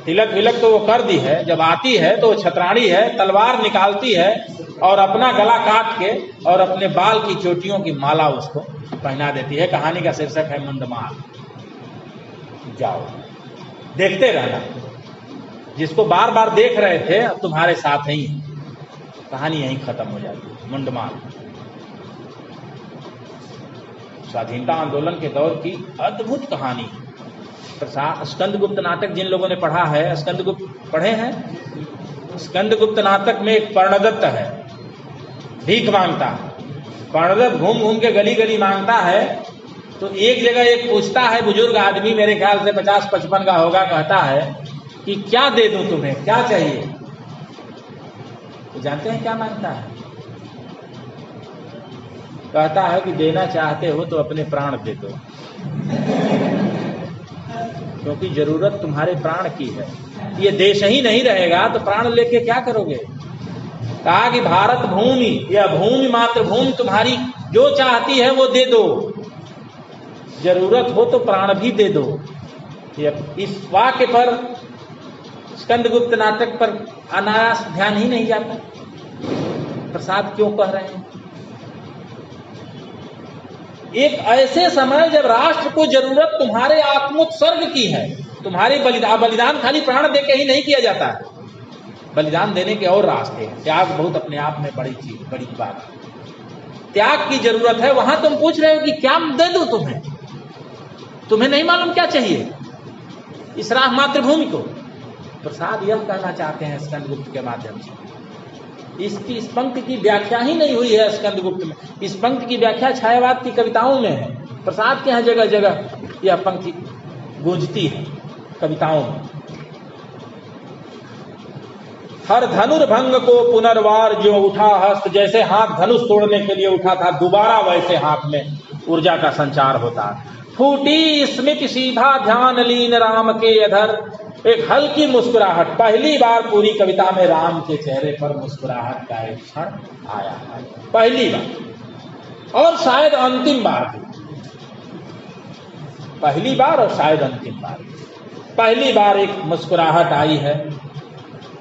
A: तिलक विलक तो वो कर दी है। जब आती है तो छतरानी है, तलवार निकालती है और अपना गला काट के और अपने बाल की चोटियों की माला उसको पहना देती है। कहानी का शीर्षक है मुंडमाल। जाओ देखते रहना। जिसको बार बार देख रहे थे अब तुम्हारे साथ ही है। कहानी यहीं खत्म हो जाती है। मुंडमाल स्वाधीनता आंदोलन के दौर की अद्भुत कहानी। स्कंदगुप्त नाटक जिन लोगों ने पढ़ा है, स्कंदगुप्त पढ़े हैं? स्कंदगुप्त नाटक में एक पर्णदत्त है, भीख मांगता है। पर्णदत्त घूम घूम के गली गली मांगता है। तो एक जगह एक पूछता है, बुजुर्ग आदमी, मेरे ख्याल से 50-55 का होगा, कहता है कि क्या दे दूं तुम्हें, क्या चाहिए? तो जानते हैं क्या मांगता है? कहता है कि देना चाहते हो तो अपने प्राण दे दो, क्योंकि जरूरत तुम्हारे प्राण की है। ये देश ही नहीं रहेगा तो प्राण लेके क्या करोगे? कहा कि भारत भूमि, यह भूमि मातृभूमि तुम्हारी जो चाहती है वो दे दो, जरूरत हो तो प्राण भी दे दो। इस वाक्य पर, स्कंदगुप्त नाटक पर अनायास ध्यान ही नहीं जाता। प्रसाद क्यों कह रहे हैं? एक ऐसे समय जब राष्ट्र को जरूरत तुम्हारे आत्मोत्सर्ग की है, तुम्हारे बलिदान खाली प्राण दे के ही नहीं किया जाता है। बलिदान देने के और रास्ते हैं। त्याग बहुत अपने आप में बड़ी चीज, बड़ी बात है। त्याग की जरूरत है। वहां तुम पूछ रहे हो कि क्या दे दूं तुम्हें? तुम्हें नहीं मालूम क्या चाहिए इस राह मातृभूमि को? प्रसाद यह कहना चाहते हैं स्कंदगुप्त के माध्यम से। इसकी इस पंक्ति की व्याख्या ही नहीं हुई है स्कंदगुप्त में। इस पंक्ति की व्याख्या छायावाद की कविताओं में है। प्रसाद के यहाँ जगह जगह यह पंक्ति गूंजती है कविताओं में। हर धनुर्भंग को पुनर्वार जो उठा हस्त, जैसे हाथ धनुष तोड़ने के लिए उठा था, दोबारा वैसे हाथ में ऊर्जा का संचार होता। फूटी स्मित सीधा ध्यान लीन राम के अधर, एक हल्की मुस्कुराहट। पहली बार पूरी कविता में राम के चेहरे पर मुस्कुराहट का एक क्षण आया है, पहली बार, और शायद अंतिम बार भी। पहली बार और शायद अंतिम बार। पहली बार एक मुस्कुराहट आई है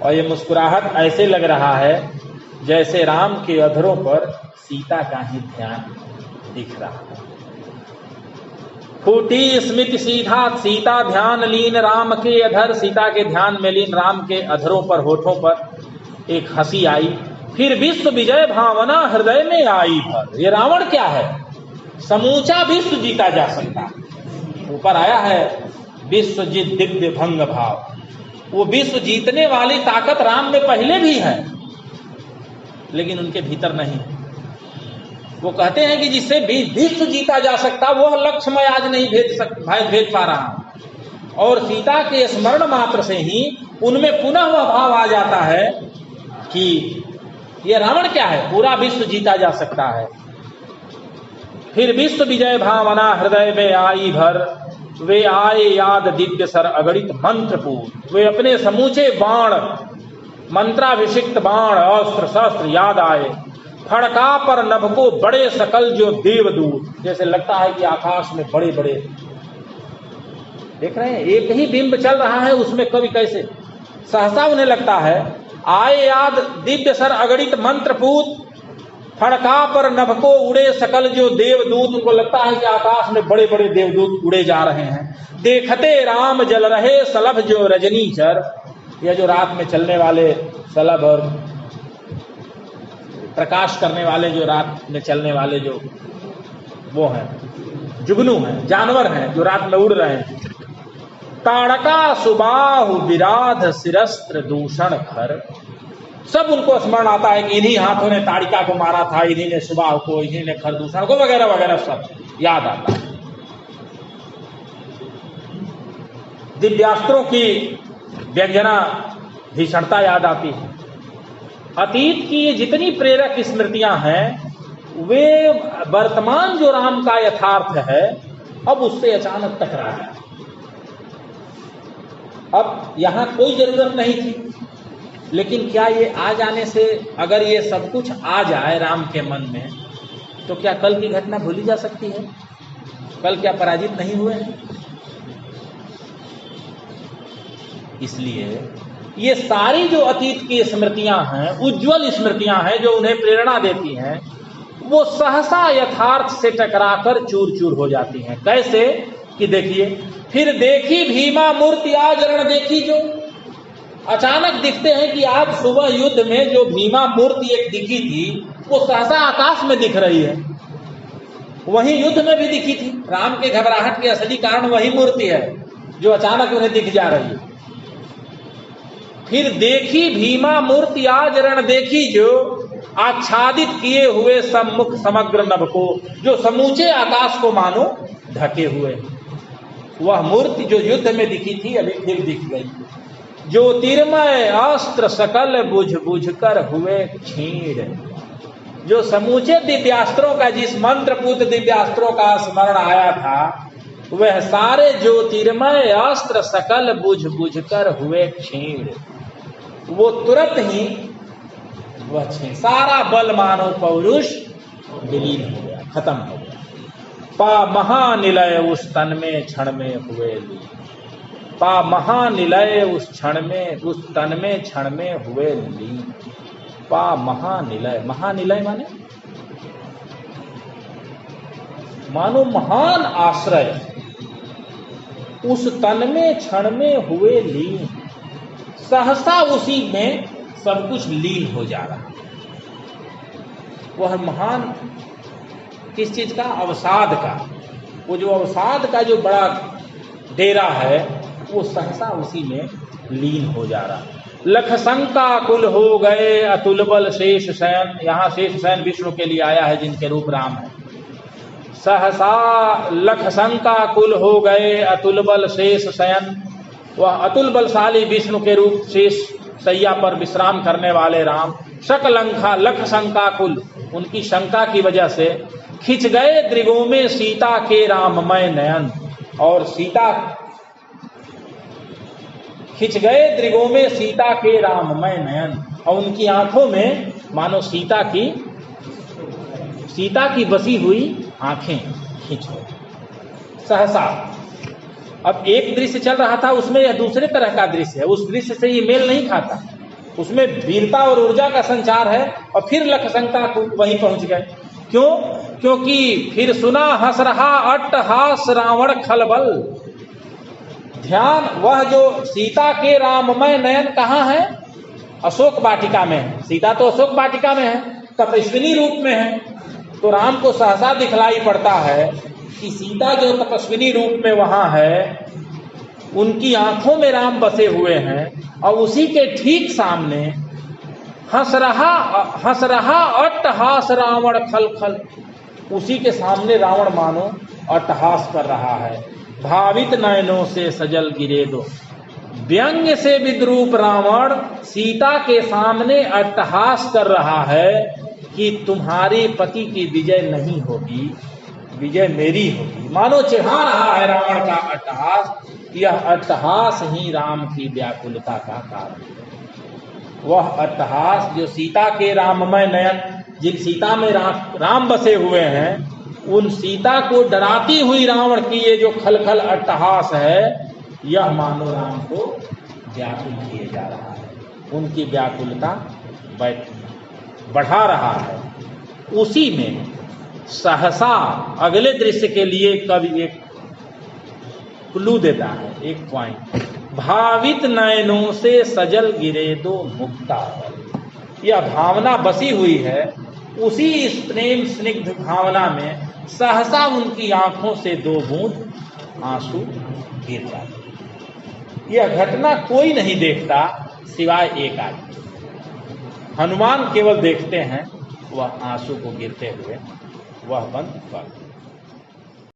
A: और ये मुस्कुराहट ऐसे लग रहा है जैसे राम के अधरों पर सीता का ही ध्यान दिख रहा है। फूटी स्मित सीधा सीता ध्यान लीन राम के अधर, सीता के ध्यान में लीन राम के अधरों पर, होठों पर एक हंसी आई। फिर विश्व विजय भावना हृदय में आई भर। ये रावण क्या है? समूचा विश्व जीता जा सकता। ऊपर आया है विश्व जीत दिव्य भंग भाव। वो विश्व जीतने वाली ताकत राम में पहले भी है, लेकिन उनके भीतर नहीं। वो कहते हैं कि जिससे भी विश्व जीता जा सकता वह लक्ष्य मैं आज नहीं भेज पा रहा हूं। और सीता के स्मरण मात्र से ही उनमें पुनः वह भाव आ जाता है कि ये रावण क्या है, पूरा विश्व जीता जा सकता है। फिर विश्व विजय भावना हृदय में आई भर, वे आए याद दिव्य सर अगणित मंत्रपूत। वे अपने समूचे बाण, मंत्राभिषिक्त बाण, अस्त्र शस्त्र याद आए। फड़का पर नभ को बड़े सकल जो देवदूत, जैसे लगता है कि आकाश में बड़े बड़े, देख रहे हैं एक ही बिंब चल रहा है उसमें, कभी कैसे सहसा उन्हें लगता है। आए याद दिव्य सर अगणित मंत्रपूत, फड़का पर नभ को उड़े सकल जो देवदूत। उनको लगता है कि आकाश में बड़े बड़े देवदूत उड़े जा रहे हैं। देखते राम जल रहे सलभ जो रजनीचर, यह जो रात में चलने वाले सलभ और प्रकाश करने वाले, जो रात में चलने वाले जो वो हैं, जुगनू हैं, जानवर हैं जो रात में उड़ रहे हैं। ताड़का सुबाहु विराध शिरस्त्र दूषण खर, सब उनको स्मरण आता है कि इन्हीं हाथों ने ताड़िका को मारा था, इन्हीं ने सुबाहु को, इन्हीं ने खरदूषण को, वगैरह वगैरह सब याद आता है। दिव्यास्त्रों की व्यंजना भीषणता याद आती है। अतीत की ये जितनी प्रेरक स्मृतियां हैं वे वर्तमान जो राम का यथार्थ है अब उससे अचानक टकरा गया। अब यहां कोई जरूरत नहीं थी, लेकिन क्या ये आ जाने से, अगर ये सब कुछ आ जाए राम के मन में, तो क्या कल की घटना भूली जा सकती है? कल क्या पराजित नहीं हुए हैं? इसलिए ये सारी जो अतीत की स्मृतियां हैं, उज्जवल स्मृतियां हैं जो उन्हें प्रेरणा देती हैं, वो सहसा यथार्थ से टकराकर चूर चूर हो जाती हैं। कैसे कि देखिए, फिर देखी भीमा मूर्ति आज रण देखी, जो अचानक दिखते हैं कि आज सुबह युद्ध में जो भीमा मूर्ति एक दिखी थी वो सहसा आकाश में दिख रही है। वही युद्ध में भी दिखी थी। राम के घबराहट के असली कारण वही मूर्ति है जो अचानक उन्हें दिख जा रही है। फिर देखी भीमा मूर्ति आज रण देखी, जो आच्छादित किए हुए सम्मुख समग्र नभ को, जो समूचे आकाश को मानो ढके हुए। वह मूर्ति जो युद्ध में दिखी थी अभी फिर दिख गई। ज्योतिर्मय अस्त्र सकल बुझ बुझ कर हुए क्षीण, जो समूचे दिव्यास्त्रों का, जिस मंत्रपूत दिव्यास्त्रों का स्मरण आया था, वह सारे ज्योतिर्मय अस्त्र सकल बुझ बुझ कर हुए क्षीण। वो तुरंत ही वह क्षीण, सारा बल मानो पौरुष विलीन हो गया, खत्म हो गया। पा महानिलय उस तन में क्षण में हुए लीन, पा महानिलय उस क्षण में, उस तन में क्षण में हुए लीन। पा महानिलय, महानिलय माने मानो महान आश्रय, उस तन में क्षण में हुए लीन। सहसा उसी में सब कुछ लीन हो जा रहा। वह महान किस चीज का? अवसाद का। वो जो अवसाद का जो बड़ा डेरा है वो सहसा उसी में लीन हो जा रहा। लख शंका कुल हो गए अतुल बल शेष शयन, यहाँ शेष शयन विष्णु के लिए आया है जिनके रूप राम है। सहसा लख शंका कुल हो गए अतुल बल शेष शयन, वह अतुल बलशाली विष्णु के रूप शेष सैया पर विश्राम करने वाले राम। शक लंका लख शंका कुल, उनकी शंका की वजह से खिंच गए दृगों में सीता के राममय नयन, और सीता खिंच गए दृगों में सीता के राममय नयन, और उनकी आंखों में मानो सीता की बसी हुई आंखें खिंच गई। सहसा अब एक दृश्य चल रहा था, उसमें यह दूसरे तरह का दृश्य है, उस दृश्य से ये मेल नहीं खाता। उसमें वीरता और ऊर्जा का संचार है, और फिर लखशंका को वहीं पहुंच गए। क्यों? क्योंकि फिर सुना हंस रहा अट्टहास रावण खलबल। ध्यान, वह जो सीता के राममय नयन कहाँ है? अशोक वाटिका में है। सीता तो अशोक वाटिका में है, तपस्विनी रूप में है। तो राम को सहसा दिखलाई पड़ता है कि सीता जो तपस्विनी रूप में वहां है, उनकी आंखों में राम बसे हुए हैं, और उसी के ठीक सामने हंस रहा अट्टहास रावण खल खल, उसी के सामने रावण मानो अट्टहास कर रहा है। भावित नयनों से सजल गिरे दो
B: व्यंग्य से विद्रूप रावण सीता के सामने अट्टहास कर रहा है कि तुम्हारे पति की विजय नहीं होगी, विजय मेरी होगी। मानो चिढ़ा रहा है रावण का अट्टहास। यह अट्टहास ही राम की व्याकुलता का कारण है। वह अट्टहास जो सीता के राममय नयन, जिन सीता में राम बसे हुए हैं, उन सीता को डराती हुई रावण की ये जो खलखल अट्टहास है, यह मानो राम को व्याकुल किए जा रहा है, उनकी व्याकुलता बढ़ा रहा है। उसी में सहसा अगले दृश्य के लिए कवि एक क्लू देता है, एक पॉइंट। भावित नयनों से सजल गिरे दो मुक्ता पर। यह भावना बसी हुई है, उसी इस प्रेम स्निग्ध भावना में सहसा उनकी आंखों से दो बूंद आंसू गिर जाते। यह घटना कोई नहीं देखता सिवाय एक आदमी। हनुमान केवल देखते हैं वह आंसू को गिरते हुए। वह बंद कर